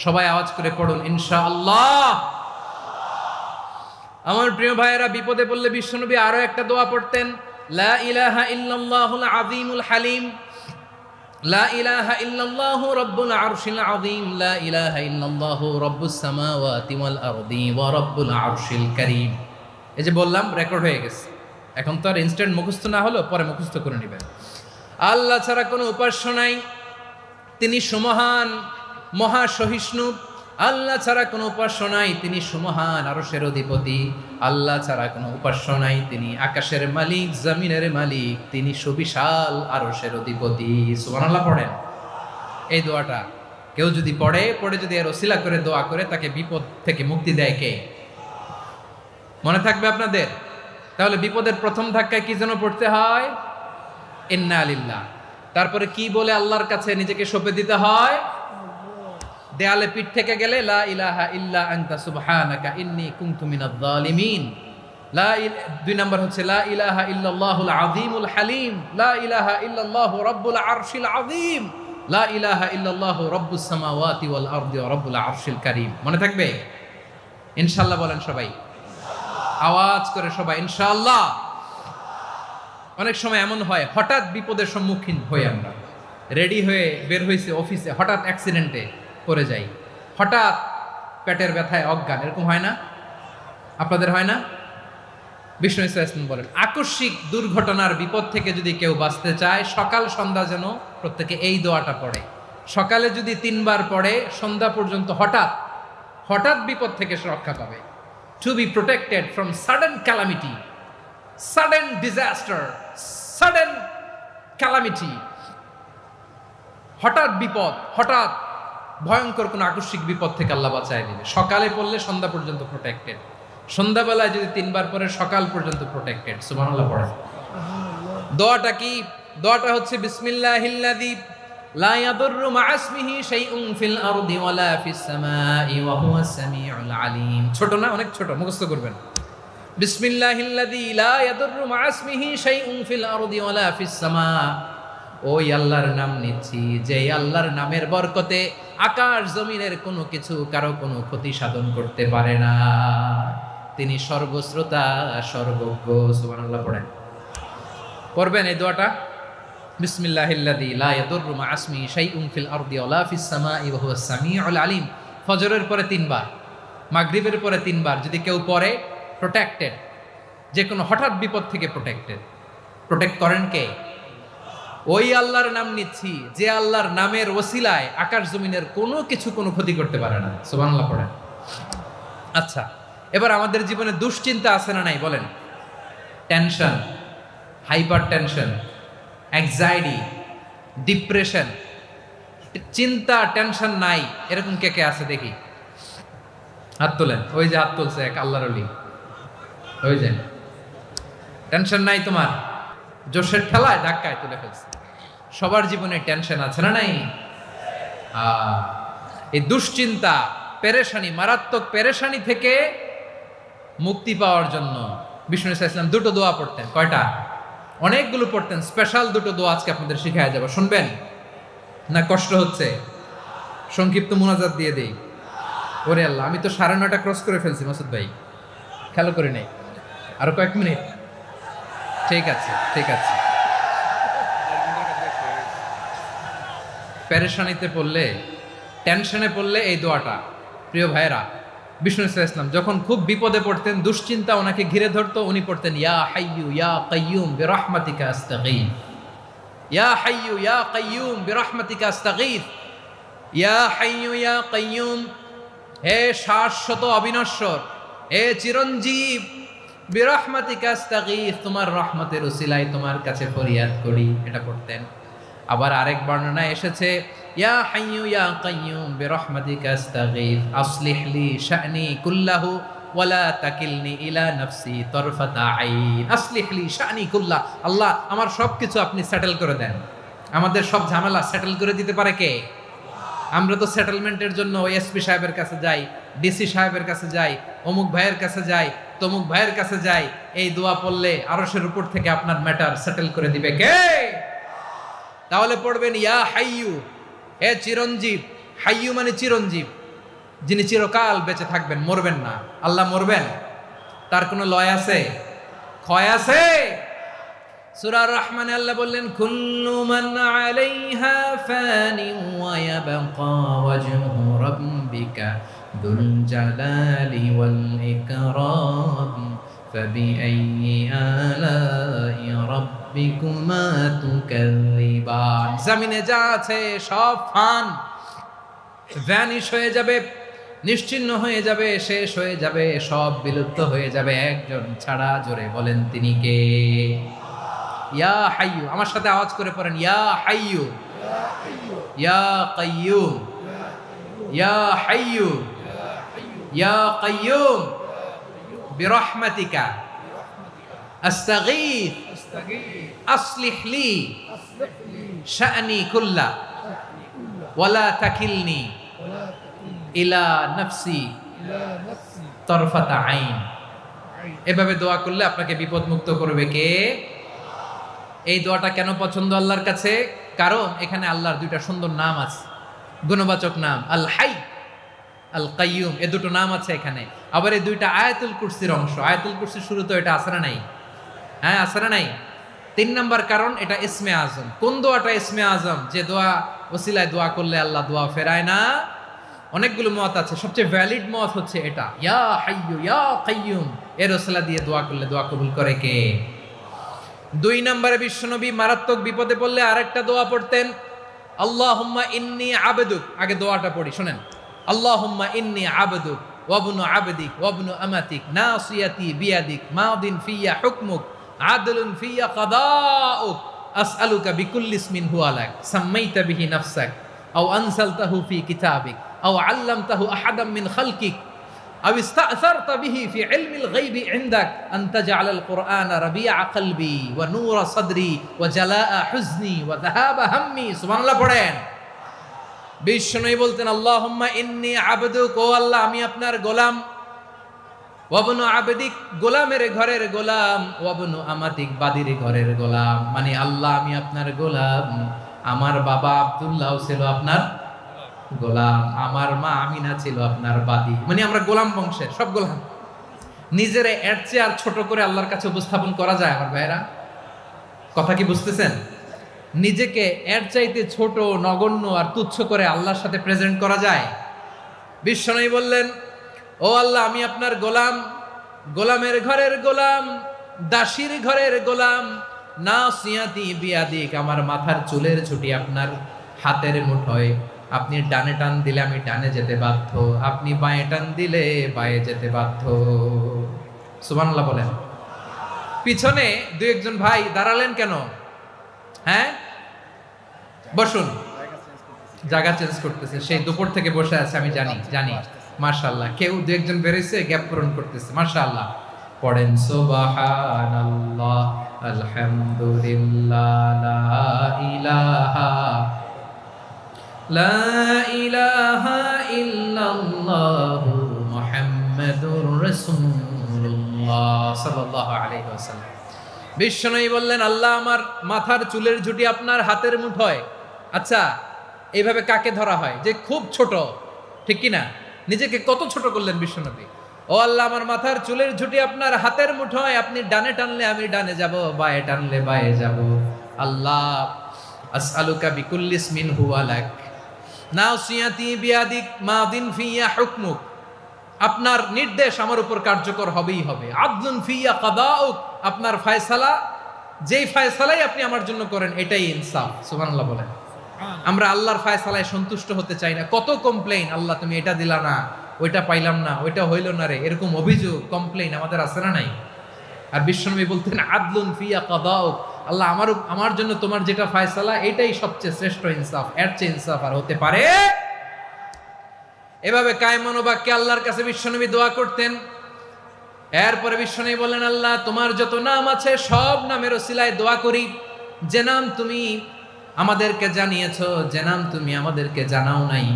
[SPEAKER 1] সবাই আওয়াজ করে পড়ুন ইনশাআল্লাহ। আমার প্রিয় ভাইয়েরা, বিপদে পড়লে বিশ্বনবী আরো একটা দোয়া পড়তেন, লা ইলাহা ইল্লাল্লাহুল আযীমুল হালিম, লা ইলাহা ইল্লাল্লাহু রাব্বুল আরশিল আযীম, লা ইলাহা ইল্লাল্লাহু রাব্বুস সামাওয়াতি ওয়াল আরদি ওয়া রাব্বুল আরশিল কারীম। এই যে বললাম, রেকর্ড হয়ে গেছে। এখন তো আর ইনস্ট্যান্ট মুখস্থ না হলো, পরে মুখস্থ করে নেবেন। আল্লাহ ছাড়া কোনো উপাস্য নাই, তিনি সুমহান, মহা সহিষ্ণু। আল্লাহ ছাড়া কোনো উপাস্য নাই, তিনি সুমহান, আরশের অধিপতি। আল্লাহ ছাড়া কোনো উপাস্য নাই, তিনি আকাশের মালিক, জমিনের মালিক, তিনি সুবিশাল আরশের অধিপতি। সুবহানাল্লাহ পড়েন। এই দোয়াটা কেউ যদি পড়ে যদি এর ওসিলা করে দোয়া করে, তাকে বিপদ থেকে মুক্তি দেয় কে? মনে থাকবে আপনাদের? তাহলে বিপদের প্রথম ধাক্কায় কি যেন পড়তে হয়? ইন্না লিল্লাহ। তারপরে কি বলে আল্লাহর কাছে নিজেকে সঁপে দিতে হয়? দেয়ালে পিঠ থেকে গেলে লা ইলাহা ইল্লা আনতা সুবহানাকা ইন্নী কুনতু মিনাজ জালিমিন। 2 নাম্বার হচ্ছে লা ইলাহা ইল্লাল্লাহুল আযীমুল হালিম, লা ইলাহা ইল্লাল্লাহু রাব্বুল আরশিল আযীম, লা ইলাহা ইল্লাল্লাহু রাব্বুস সামাওয়াতি ওয়াল আরদি ওয়া রাব্বুল আরশিল কারীম। মনে থাকবে? ইনশাআল্লাহ বলেন সবাই, আওয়াজ করে সবাই ইনশাআল্লাহ। অনেক সময় এমন হয়, হঠাৎ বিপদের সম্মুখীন হই আমরা, রেডি হয়ে বের হইছে অফিসে, হঠাৎ অ্যাক্সিডেন্টে পড়ে যাই, হঠাৎ পেটের ব্যথায় অজ্ঞান, এরকম হয় না? আপনাদের হয় না? বিষ্ণু ইসলাম বলেন, আকস্মিক দুর্ঘটনার বিপদ থেকে যদি কেউ বাঁচতে চায়, সকাল সন্ধ্যা যেন প্রত্যেকে এই দোয়াটা পড়ে। সকালে যদি 3 বার পড়ে, সন্ধ্যা পর্যন্ত হঠাৎ হঠাৎ বিপদ থেকে সে রক্ষা পাবে। To be protected from sudden calamity, sudden disaster, sudden calamity. হঠাৎ বিপদ, হঠাৎ ভয়ঙ্কর কোনো আকস্মিক বিপদ থেকে আল্লাহ বাঁচায় দিবে। সকালে পড়লে সন্ধ্যা পর্যন্ত প্রোটেক্টেড, সন্ধ্যাবেলায় যদি 3 বার পরে সকাল পর্যন্ত প্রোটেক্টেড। সুবহানাল্লাহ পড়েন। দোয়াটা কি? দোয়াটা হচ্ছে বিসমিল্লাহিল্লাযী লা ইয়াদুররু মা'a ইসমিহি শাইউন ফিল আরদি ওয়ালা ফিস সামাই ওয়া হুয়াস সামিউল আলিম। ছোট না? অনেক ছোট, মুখস্থ করবেন। বিসমিল্লাহিল্লাযী লা ইয়াদুররু মা'a ইসমিহি শাইউন ফিল আরদি ওয়ালা ফিস সামা ওই আল্লাহর নাম নিচ্ছি যে আল্লাহর নামের বরকতে আকাশ জমিনের কোনো কিছু কারো কোনো ক্ষতি সাধন করতে পারে না। তিনি সর্বশ্রোতা সর্বজ্ঞ। সুবহানাল্লাহ পড়েন, পড়বেন এই দোয়াটা। বিসমিল্লাহিল্লাযী লা ইয়াদুররু মা ইসমিহি শাইউন ফিল আরদি ওয়ালা ফিস সামাই ওয়া হুয়াস সামিউল আলিম। ফজরের পরে 3 বার, মাগরিবের পরে 3 বার যদি কেউ পড়ে প্রোটেক্টেড, যে কোনো হঠাৎ বিপদ থেকে প্রোটেক্টেড। প্রোটেক্ট করেন কে? ওই আল্লাহর নাম নিচ্ছি যে আল্লাহর নামের ওসিলায় আকাশ জমিনের কোনো কিছু কোনো ক্ষতি করতে পারে না। সুবহানাল্লাহ পড়েন। আচ্ছা, এবার আমাদের জীবনে দুশ্চিন্তা আছে না নাই বলেন? Tension, hyper tension, anxiety, depression, চিন্তা টেনশন নাই এরকম কে কে আছে দেখি, হাত তোলেন। ওই যে হাত তুলছে এক আল্লাহর ওলি, ওই যে টেনশন নাই তোমার, জোশের ঠেলায় ধাক্কায় তুলে ফেলছে। সবার জীবনে টেনশন আছে না নাই? এই দুশ্চিন্তা, পেরেশানি, মারাত্মক পেরেশানি থেকে মুক্তি পাওয়ার জন্য বিষ্ণু ইসলাম 2টো দোয়া পড়তেন। কয়টা? অনেকগুলো পড়তেন। স্পেশাল 2টো দোয়া আজকে আপনাদের শিখায়া যাব, শুনবেন না? কষ্ট হচ্ছে? সংক্ষিপ্ত মুনাজাত দিয়ে দেই। ওরে আল্লাহ, আমি তো 9:30 ক্রস করে ফেলছি মাসুদ ভাই, খেয়াল করে নেই। আরো কয়েক মিনিট? ঠিক আছে, ঠিক আছে। পেরেশানিতে পড়লে, টেনশনে পড়লে এই দোয়াটা, প্রিয় ভাইরা, বিষ্ণু ইসলাম যখন খুব বিপদে পড়তেন, দুশ্চিন্তা ওনাকে ঘিরে ধরতো, উনি পড়তেন ইয়া হাইয়ু ইয়া কাইয়ুম বিরহমাতিকা আস্তাগীথ, ইয়া হাইয়ু ইয়া কাইয়ুম বিরহমাতিকা আস্তাগীথ, ইয়া হাইয়ু ইয়া কাইয়ুম, হে শাশ্বত অবিনশ্বর, হে চিরঞ্জীব, বিরহমাতিকা আস্তাগীথ, তোমার রহমতের উসিলায় তোমার কাছে ফরিয়াদ করি। এটা পড়তেন। আবার আরেক বর্ণনায় এসেছে ইয়া হাইয়ু ইয়া কাইয়ুম বিরহমাতিকা আস্তাগীথ আসলিহ লি শা'নি কুল্লাহু ওয়ালা তাকিলনি ইলা নাফসি তরফাতা আইন। আসলিহ লি শা'নি কুল্লাহ, আল্লাহ আমার সবকিছু আপনি সেটেল করে দেন। আমাদের সব ঝামেলা সেটেল করে দিতে পারে কে? আমরা তো সেটেলমেন্টের জন্য ওই এসপি সাহেবের কাছে যাই, ডিসি সাহেবের কাছে যাই, অমুক ভাইয়ের কাছে যাই, তমুক ভাইয়ের কাছে যাই। এই দোয়া পড়লে আরশের উপর থেকে আপনার ম্যাটার সেটেল করে দিবে কে? তাহলে পড়বেন ইয়া হাইয়ু, হে চিরঞ্জীব। হাইয়ু মানে চিরঞ্জীব, যিনি চিরকাল বেঁচে থাকবেন, মরবেন না। আল্লাহ মরবেন? তার কোনো লয় আছে? ক্ষয় আছে? সূরা রহমানে আল্লাহ বললেন কুল্লু মান আলাইহা ফানি ওয়া ইয়াবকা ওয়াজহু রাব্বিকা যুল জালালি ওয়াল ইকরাম ফাবিআইয়ি আলাই রাব্বিকুমা তুকাযযিবান। জমিনে যা আছে সব ফান, ভ্যানিশ হয়ে যাবে, নিশ্চিহ্ন হয়ে যাবে, শেষ হয়ে যাবে, সব বিলুপ্ত হয়ে যাবে, একজন ছাড়া। জোরে বলেন তিনি কে? ইয়া হাইয়ু, আমার সাথে আওয়াজ করে পড়েন ইয়া হাইয়ু ইয়া কাইয়ুম ইয়া হাইয়ু ইয়া কাইয়ুম বিরহমাতিকা আস্তাগীথ আসলিহ লি শা'নি কুল্লা ওয়ালা তাকিলনি ইলা নাফসি তরফাতা আইন। এভাবে দোয়া করলে আপনাকে বিপদ মুক্ত করবে কে? এই দোয়াটা কেন পছন্দ আল্লাহর কাছে? কারণ এখানে আল্লাহর 2টা সুন্দর নাম আছে, গুণবাচক নাম, আল হাই, আল কাইয়ুম। এই 2টো নাম আছে এখানে। আবার এই 2টা আয়াতুল কুরসির অংশ। আয়াতুল কুরসির শুরু তো এটা আছে না নাই? হ্যাঁ, আছে না নাই? 3 নাম্বার কারণ এটা ইসমে আজম। কোন দোয়াটা ইসমে আজম? যে দোয়া ওসিলায় দোয়া করলে আল্লাহ দোয়া ফেরায় না। অনেকগুলো মত আছে, সবচেয়ে ভ্যালিড মত হচ্ছে এটা, ইয়া হাইয়ু ইয়া কাইয়ুম। এর ওসিলা দিয়ে দোয়া করলে দোয়া কবুল করে কে? 2 নম্বরে বিশ্বনবী মারাত্মক বিপদে পড়লে আরেকটা দোয়া পড়তেন, আল্লাহুম্মা ইন্নী আবদুক। আগে দোয়াটা পড়ি, শুনেন। আল্লাহুম্মা ইন্নী আবদুক ওয়া ইবনু আবদিক ওয়া ইবনু আমাতিক নাসিয়াতি বিয়াদিক মাদিন ফিয়া হুকমুক আদলুন ফিয়া কাদাউক আসআলুকা বিকুল্লি ইসমিন হুয়া লাক সাম্মাইতা বিহি নাফসাক আও আনসালতাহু ফি কিতাবিক আও আল্লামতাহু আহাদাম মিন খালকিক أو استأثرت به في علم الغيب عندك أن تجعل القرآن ربيع قلبي ونور صدري وجلاء حزني وذهاب همي। سبحان الله পড়েন। বিশ্বনবী বলতেন আল্লাহুম্মা ইন্নী আবদুক, ও আল্লাহ আমি আপনার গোলাম, ওয়াবনু আবেদিক, গোলামের ঘরের গোলাম, ওয়াবনু আমাতিক, বাদির ঘরের গোলাম। মানে আল্লাহ আমি আপনার গোলাম, আমার বাবা আব্দুল্লাহ ছিল আপনার গোলাম, আমার মা আমিনা ছিল আপনার বাদী। মানে আমরা গোলাম বংশের সব গোলাম। নিজেরে এর চেয়ে আর ছোট করে আল্লাহর কাছে উপস্থাপন করা যায় আমার ভাইরা? কথা কি বুঝতেছেন? নিজেকে এর চাইতে ছোট, নগণ্য আর তুচ্ছ করে আল্লাহর সাথে প্রেজেন্ট করা যায়? বিশ্বনবী বললেন, ও আল্লাহ আমি আপনার গোলাম, গোলামের ঘরের গোলাম, দাসীর ঘরের গোলাম। নাসিয়াতি বিয়াদিক, আমার মাথার চুলের ছুটি আপনার হাতের মুঠোয়। আপনি ডানে টান দিলে আমি ডানে যেতে বাধ্য, আপনি বাঁয়ে টান দিলে বাঁয়ে যেতে বাধ্য। সুবহানাল্লাহ বলেন। পিছনে দুই একজন ভাই দাঁড়ালেন কেন? হ্যাঁ, বসুন। জায়গা চেঞ্জ করতেছে, সেই দুপুর থেকে বসে আছে, আমি জানি। মাশাআল্লাহ, কেউ দু একজন বেরিয়েছে, গ্যাপ পূরণ করতেছে। মাশাআল্লাহ। পড়েন সুবহানাল্লাহ, আলহামদুলিল্লাহ, লা ইলাহা ইল্লাল্লাহ, মুহাম্মাদুর রাসূলুল্লাহ সাল্লাল্লাহু আলাইহি ওয়াসাল্লাম। বিশ্বনবী বললেন, আল্লাহ আমার মাথার চুলের ঝুঁটি আপনার হাতের মুঠোয়। আচ্ছা, এইভাবে কাকে ধরা হয়? যে খুব ছোট, ঠিক কি না? নিজেকে কত ছোট করলেন বিশ্বনবী। ও আল্লাহ আমার মাথার চুলের ঝুঁটি আপনার হাতের মুঠোয়, আপনি ডানে টানলে আমি ডানে যাব, বাঁয়ে টানলে বাঁয়ে যাব। আল্লাহ আসআলুকা বিকুল্লি ইসমিন হুয়া লাক, নাসিয়াতি বিয়াদিক, মাদিন ফিয়া হুকমুক। আপনার নির্দেশ আমার উপর কার্যকর হবেই হবে। আদলুন ফিয়া কাদাউক, আপনার ফয়সালা, যেই ফয়সালাই আপনি আমার জন্য করেন এটাই ইনসাফ। সুবহানাল্লাহ বলেন। আমরা আল্লাহর ফয়সালায় সন্তুষ্ট হতে চাই না। কত কমপ্লেইন, আল্লাহ তুমি এটা দিলা না, ওইটা পাইলাম না, ওইটা হইল না রে, এরকম অভিযোগ, কমপ্লেইন আমাদের আছে না নাই? আর বিশ্বনবী বলতেন আদলুন ফিয়া কাদাউক, আল্লাহ আমার জন্য তোমার যেটা ফয়সালা এটাই সবচেয়ে শ্রেষ্ঠ ইনসাফ, এর চেয়ে ইনসাফ আর হতে পারে? এভাবে কায়মান বাক্যে আল্লাহর কাছে বিশ্বনবী দোয়া করতেন। এরপরে বিশ্বনবী বললেন, আল্লাহ তোমার যত নাম আছে সব নামের ওসিলায় দোয়া করি, যে নাম তুমি আমাদেরকে জানিয়েছো, যে নাম তুমি আমাদেরকে জানাও নাই,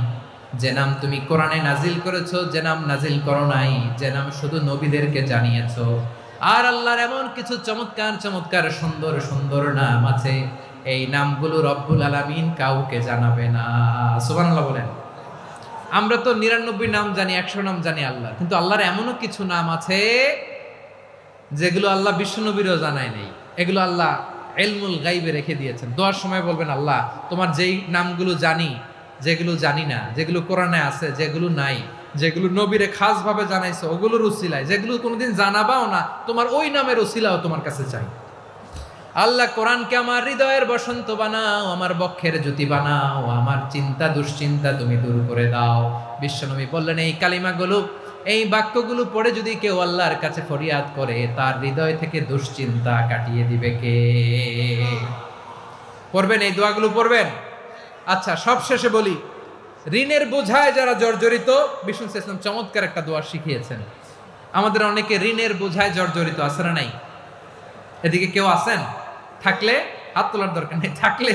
[SPEAKER 1] যে নাম তুমি কোরআনে নাজিল করেছো, যে নাম নাজিল করো নাই, যে নাম শুধু নবীদেরকে জানিয়েছো। আর আল্লাহর এমন কিছু চমৎকার চমৎকার সুন্দর সুন্দর নাম আছে, এই নামগুলো রব্বুল আলামিন কাউকে জানাবে না। সুবহানাল্লাহ বলেন। আমরা তো 99 নাম জানি, 100 নাম জানি আল্লাহ, কিন্তু আল্লাহর এমনও কিছু নাম আছে যেগুলো আল্লাহ বিশ্বনবীরও জানায় নাই। এগুলো আল্লাহ ইলমুল গায়বে রেখে দিয়েছেন। দোয়ার সময় বলবেন, আল্লাহ তোমার যেই নামগুলো জানি, যেগুলো জানি না, যেগুলো কোরআনে আছে, যেগুলো নাই, যেগুলো নবীরে খাস ভাবে জানাইছো ওগুলোর উসিলায়, যেগুলো কোনোদিন জানাবাও না, তোমার ওই নামের উসিলাও তোমার কাছে চাই। আল্লাহ কোরআনকে আমার হৃদয়ের বসন্ত বানাও, আমার বক্ষের জ্যোতি বানাও, আমার চিন্তা দুশ্চিন্তা তুমি দূর করে দাও। বিশ্বনবী বললেন, এই কালিমাগুলো, এই বাক্যগুলো পড়ে যদি কেউ আল্লাহর কাছে ফরিয়াদ করে, তার হৃদয় থেকে দুশ্চিন্তা কাটিয়ে দিবে কে? পড়বেন, এই দোয়াগুলো পড়বেন। আচ্ছা, সব শেষে বলি, ঋণের বোঝায় যারা জর্জরিত, বিষ্ণু ইসলাম চমৎকার একটা দোয়া শিখিয়েছেন। আমাদের অনেকে ঋণের বোঝায় জর্জরিত, আছে না নাই? এদিকে কেউ আছেন? থাকলে হাত তোলার দরকার নেই, থাকলে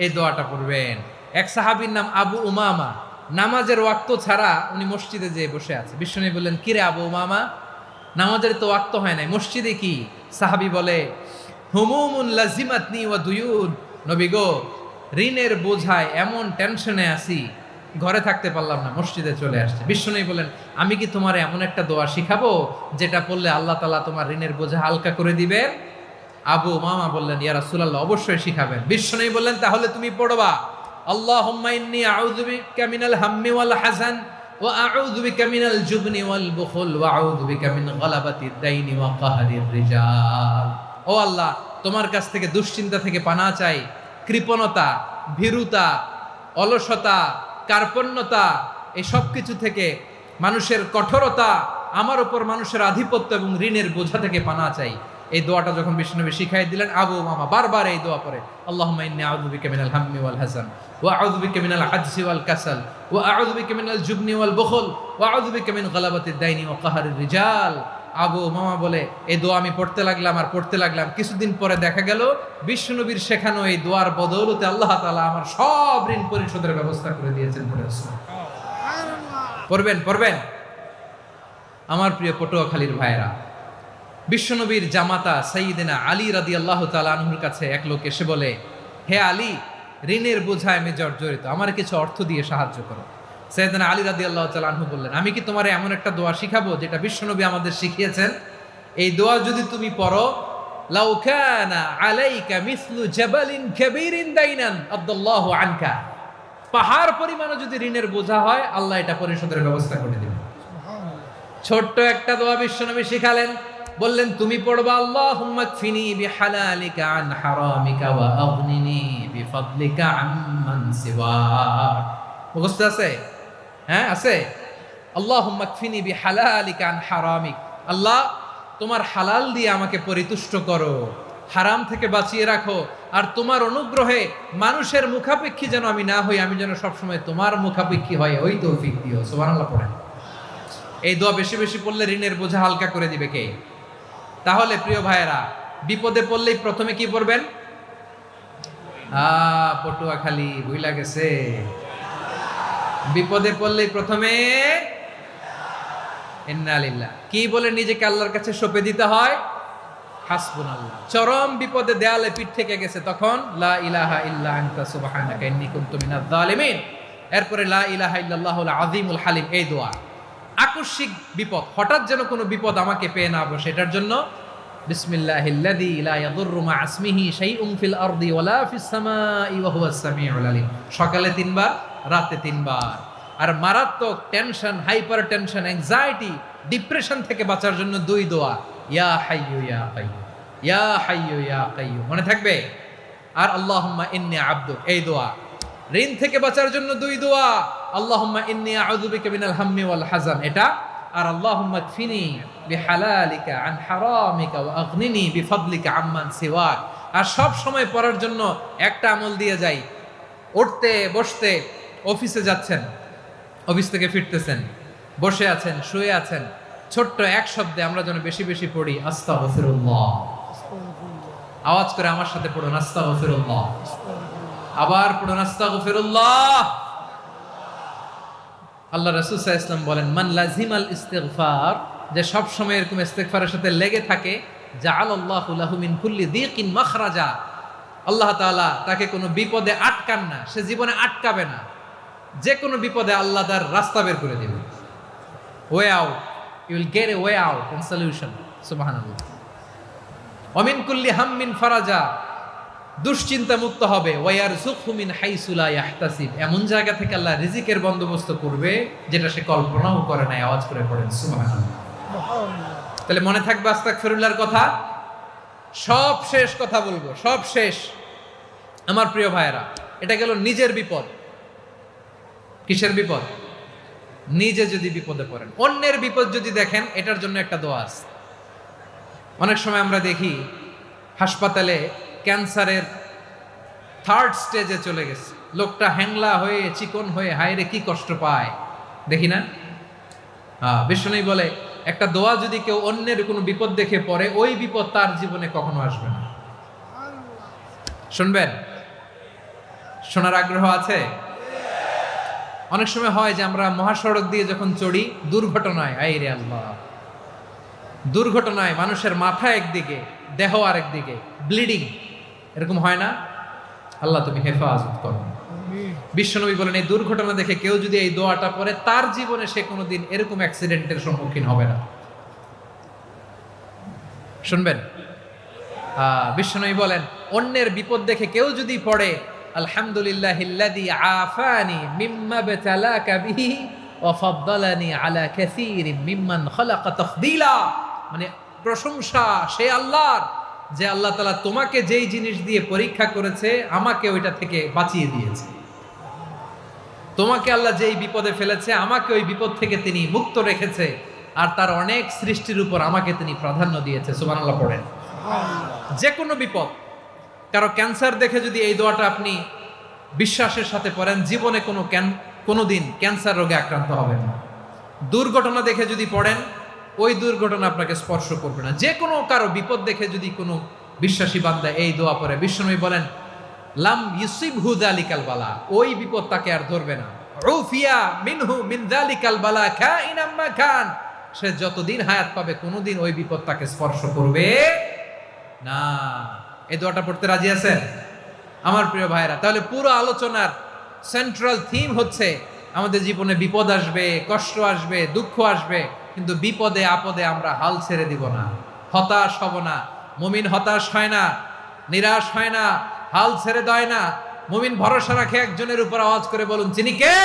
[SPEAKER 1] এই দোয়াটা পড়বেন। এক সাহাবীর নাম আবু উমামা, নামাজের ওয়াক্ত ছাড়া উনি মসজিদে যেয়ে বসে আছে। বিশ্বনবী বললেন, কিরে আবু উমামা, নামাজের তো ওয়াক্ত হয় নাই, মসজিদে কি? সাহাবী বলে, হুমুমুন লাজিমাতনি ওয়া দুয়ুন, নবী গো, ঋণের বোঝায় এমন টেনশনে আছি, ঘরে থাকতে পারলাম না, মসজিদে চলে আসছে। বিশ্বনবী বলেন, আমি কি তোমার এমন একটা দোয়া শিখাবো যেটা পড়লে আল্লাহ তাআলা তোমার ঋণের বোঝা হালকা করে দিবেন? আবু উমামা বললেন, ইয়া রাসূলুল্লাহ, অবশ্যই শিখাবেন। বিশ্বনবী বললেন, তাহলে তুমি পড়বা, আল্লাহুম্মা ইন্নী আউযু বিকা মিনাল হাম্মি ওয়াল হাযান ওয়া আউযু বিকা মিনাল জুবনি ওয়াল বুখল ওয়া আউযু বিকা মিন গালাবাতিদ দাইনি ওয়া কাহরির রিজাল। ও আল্লাহ, তোমার কাছ থেকে দুশ্চিন্তা থেকে পানাহ চাই, কৃপণতা, ভীরুতা, অলসতা, কার্পণ্যতা, এই সব কিছু থেকে, মানুষের কঠোরতা, আমার উপর মানুষের আধিপত্য এবং ঋণের বোঝা থেকে পানাহ চাই। এই দোয়াটা যখন বিশ্বনবী শিখাই দিলেন, আবু উমামা বারবার এই দোয়া পড়ে, আল্লাহুম্মা ইন্নী আউযু বিকা মিনাল হাম্মি ওয়াল হাযান ওয়া আউযু বিকা মিনাল আজজি ওয়াল কাসাল ওয়া আউযু বিকা মিনাল জুবনি ওয়াল বুখল ওয়া আউযু বিকা মিন গালাবাতিদ দাইনি ওয়া কাহরির রিজাল। আবু উমামা বলে, এই দোয়া আমি পড়তে লাগলাম। কিছুদিন পরে দেখা গেল বিশ্বনবীর শেখানো এই দোয়ার বদৌলতে আল্লাহ তাআলা আমার সব ঋণ পরিশোধের ব্যবস্থা করে দিয়েছেন। পড়বেন। আমার প্রিয় পটুয়াখালীর ভাইয়েরা, বিশ্বনবীর জামাতা সাইয়্যিদিনা আলী রাদিয়াল্লাহু তাআলা আনহুর কাছে এক লোক এসে বলে, হে আলী, ঋণের বোঝায় আমি জর্জরিত, আমার কিছু অর্থ দিয়ে সাহায্য করো। সাইয়্যিদিনা আলী রাদিয়াল্লাহু তাআলা আনহু বললেন, আমি কি তোমার এমন একটা দোয়া শিখাবো যেটা বিশ্বনবী আমাদের শিখিয়েছেন? এই দোয়া যদি তুমি পড়ো, লাউ কানা আলাইকা মিসলু জাবালিন কাবীরিন দাইনান আদাল্লাহু আনকা, পাহাড় পরিমাণও যদি ঋণের বোঝা হয়, আল্লাহ এটা পরিশোধের ব্যবস্থা করে দিবেন। ছোট্ট একটা দোয়া বিশ্বনবী শিখালেন, বললেন তুমি পড়বা, আল্লাহুম্মা কফিনি বিহালালিকা আন হারামিকা ওয়া আগনিনি বিফাদলিকা আম্মান সিওয়াক। মুখস্থ আছে? হ্যাঁ আছে। আল্লাহুম্মা কফিনি বিহালালিকা আন হারামিক, আল্লাহ তোমার হালাল দিয়ে আমাকে পরিতুষ্ট করো, হারাম থেকে বাঁচিয়ে রাখো, আর তোমার অনুগ্রহে মানুষের মুখাপেক্ষী যেন আমি না হই, আমি যেন সবসময় তোমার মুখাপেক্ষী হয়, ওই তৌফিক দিও। সুবহানাল্লাহ পড়েন। এই দোয়া বেশি বেশি পড়লে ঋণের বোঝা হালকা করে দিবে কে? তাহলে প্রিয় ভাইয়েরা, বিপদে পড়লেই প্রথমে কি পড়বেন? পটুয়াখালী ভুইলা গেছে। বিপদে পড়লেই প্রথমে ইন্না লিল্লাহ কি বলে নিজেকে আল্লাহর কাছে সঁপে দিতে হয়? হাসবুনাল্লাহ। চরম বিপদে দেয়ালে পিঠ থেকে গেছে, তখন লা ইলাহা ইল্লা আনতা সুবহানাকা ইন্নী কুনতু মিনাজ জালিমিন। এরপরে লা ইলাহা ইল্লাল্লাহুল আযীমুল হালিম, এই দোয়া। আকস্মিক বিপদ, হঠাৎ যেন কোনো বিপদ আমাকে পেয়ে না বসে, এটার জন্য বিসমিল্লাহিল্লাযী লা ইয়াদুররু মা ইসমিহি শাইউন ফিল আরদি ওয়ালা ফিস সামাই ওয়া হুয়াস সামিউল আলীম। সকালে 3 বার, রাতে 3 বার। আর মারাত্মক tension, hyper tension, anxiety, depression থেকে বাঁচার জন্য 2 দোয়া, ইয়া হাইয়্যু ইয়া কাইয়্যুম, ইয়া হাইয়্যু ইয়া কাইয়্যুম, মনে থাকবে? আর আল্লাহুম্মা ইন্নী আবদুক, এই দোয়া। ঋণ থেকে বাঁচার জন্য 2 দোয়া, আল্লাহুম্মা ইন্নী আউযু বিকা মিনাল হাম্মি ওয়াল হাযান, এটা। আর আল্লাহুম্মা কফিনি বিহালালিকা আন হারামিকা ওয়া আগনিনি বিফাদলিকা আম্মান সিওয়াক। আর সব সময় পড়ার জন্য একটা আমল দিয়ে যাই, উঠতে বসতে, অফিসে যাচ্ছেন, অফিস থেকে ফিরতেছেন, বসে আছেন, শুয়ে আছেন, ছোট্ট এক শব্দে আমরা যেন বেশি বেশি পড়ি আস্তাগফিরুল্লাহ। আওয়াজ করে আমার সাথে পড়ুন আস্তাগফিরুল্লাহ, আবার পড়ুন আস্তাগফিরুল্লাহ। আল্লাহ রাসূল সাল্লাল্লাহু আলাইহি ওয়াসাল্লাম বলেন, মান লাজিমাল ইস্তিগফার, যে সব সময় এরকম ইস্তিগফারের সাথে লেগে থাকে, জাআলাল্লাহু লাহু মিন কুল্লি যিকিন মাখরাজা, আল্লাহ তাআলা তাকে কোনো বিপদে আটকান না, সে জীবনে আটকাবে না, যে কোনো বিপদে আল্লাহ তার রাস্তা বের করে দিবে। Way out, you will get a way out and solution. সুবহানাল্লাহ। ওয়া মিন কুল্লি হাম্মিন ফারাজা, দুশ্চিন্তা মুক্ত হবে। ওয়ায়ারযুকহু মিন হাইসু লা ইয়াহতাসিব, এমন জায়গা থেকে আল্লাহ রিজিকের বন্দোবস্ত করবে যেটা সে কল্পনাও করে নাই। আওয়াজ করে পড়েন সুবহানাল্লাহ। তাহলে মনে থাকবে আস্তাগফিরুল্লাহর কথা। সব শেষ কথা বলবো, সব শেষ আমার প্রিয় ভাইয়েরা। এটা গেল নিজের বিপদ। কিসের বিপদ? নিজে যদি বিপদে পড়েন। অন্যের বিপদ যদি দেখেন, এটার জন্য একটা দোয়া আছে। অনেক সময় আমরা দেখি হাসপাতালে ক্যান্সারের 3rd স্টেজে চলে গেছে, লোকটা হ্যাংলা হয়ে, চিকন হয়ে, হায়রে কি কষ্ট পায়, দেখি না? বিষ্ণু বলে, একটা দোয়া যদি কেউ অন্যের কোনো বিপদ দেখে পড়ে, ওই বিপদ তার জীবনে কখনো আসবে না। শুনবেন? শোনার আগ্রহ আছে? অনেক সময় হয় যে আমরা মহাসড়ক দিয়ে যখন চড়ি, দুর্ঘটনায়, আইরে আল্লাহ, দুর্ঘটনায় মানুষের মাথা একদিকে, দেহ আরেকদিকে, ব্লিডিং, এরকম হয় না? আল্লাহ তুমি হেফাজত করো। বিশ্বনবী বলেন, এই দুর্ঘটনা দেখে কেউ যদি এই দোয়াটা পড়ে, তার জীবনে সে কোনোদিন এরকম অ্যাক্সিডেন্টের সম্মুখীন হবে না। শুনবেন? বিশ্বনবী বলেন, অন্যের বিপদ দেখে কেউ যদি পড়ে, আলহামদুলিল্লাহিল্লাযী আফানি মিম্মা বতালাকা বিহি ওয়া ফাদ্দালানি আলা কাসীরিন মিম্মান খালাকা তাফদীলা, মানে প্রশংসা সে আল্লাহর, যে আল্লাহ তাআলা তোমাকে যেই জিনিস দিয়ে পরীক্ষা করেছে, আমাকে ওইটা থেকে বাঁচিয়ে দিয়েছে। তোমাকে আল্লাহ যেই বিপদে ফেলেছে, আমাকে ওই বিপদ থেকে তিনি মুক্ত রেখেছে, আর তার অনেক সৃষ্টির উপর আমাকে তিনি প্রাধান্য দিয়েছে। সুবহানাল্লাহ পড়েন। যে কোনো বিপদ, কারো ক্যান্সার দেখে যদি এই দোয়াটা আপনি বিশ্বাসের সাথে পড়েন, জীবনে কোনোদিন ক্যান্সার রোগে আক্রান্ত হবেন না। দুর্ঘটনা দেখে যদি পড়েন, ওই দুর্ঘটনা আপনাকে স্পর্শ করবে না। যে কোনো কারো বিপদ দেখে যদি কোনো বিশ্বাসী বান্দা এই দোয়া পড়ে, বিশ্বনবী বলেন, লাম ইউসিবহু যালিকাল বালা, ওই বিপদ তাকে আর ধরবে না। উফিয়া মিনহু মিন যালিকাল বালা কাইনাম মা কান, সে যতদিন হায়াত পাবে কোনোদিন ওই বিপদ তাকে স্পর্শ করবে না। এই দোয়াটা পড়তে রাজি আছেন আমার প্রিয় ভাইরা? তাহলে পুরো আলোচনার সেন্ট্রাল থিম হচ্ছে আমাদের জীবনে বিপদ আসবে, কষ্ট আসবে, দুঃখ আসবে, কিন্তু বিপদে আপদে আমরা হাল ছেড়ে দিব না, হতাশ হব না। মুমিন হতাশ হয় না, নিরাশ হয় না, হাল ছেড়ে দেয় না। মুমিন ভরসা রাখে একজনের উপর। আওয়াজ করে বলুন, যিনি কে?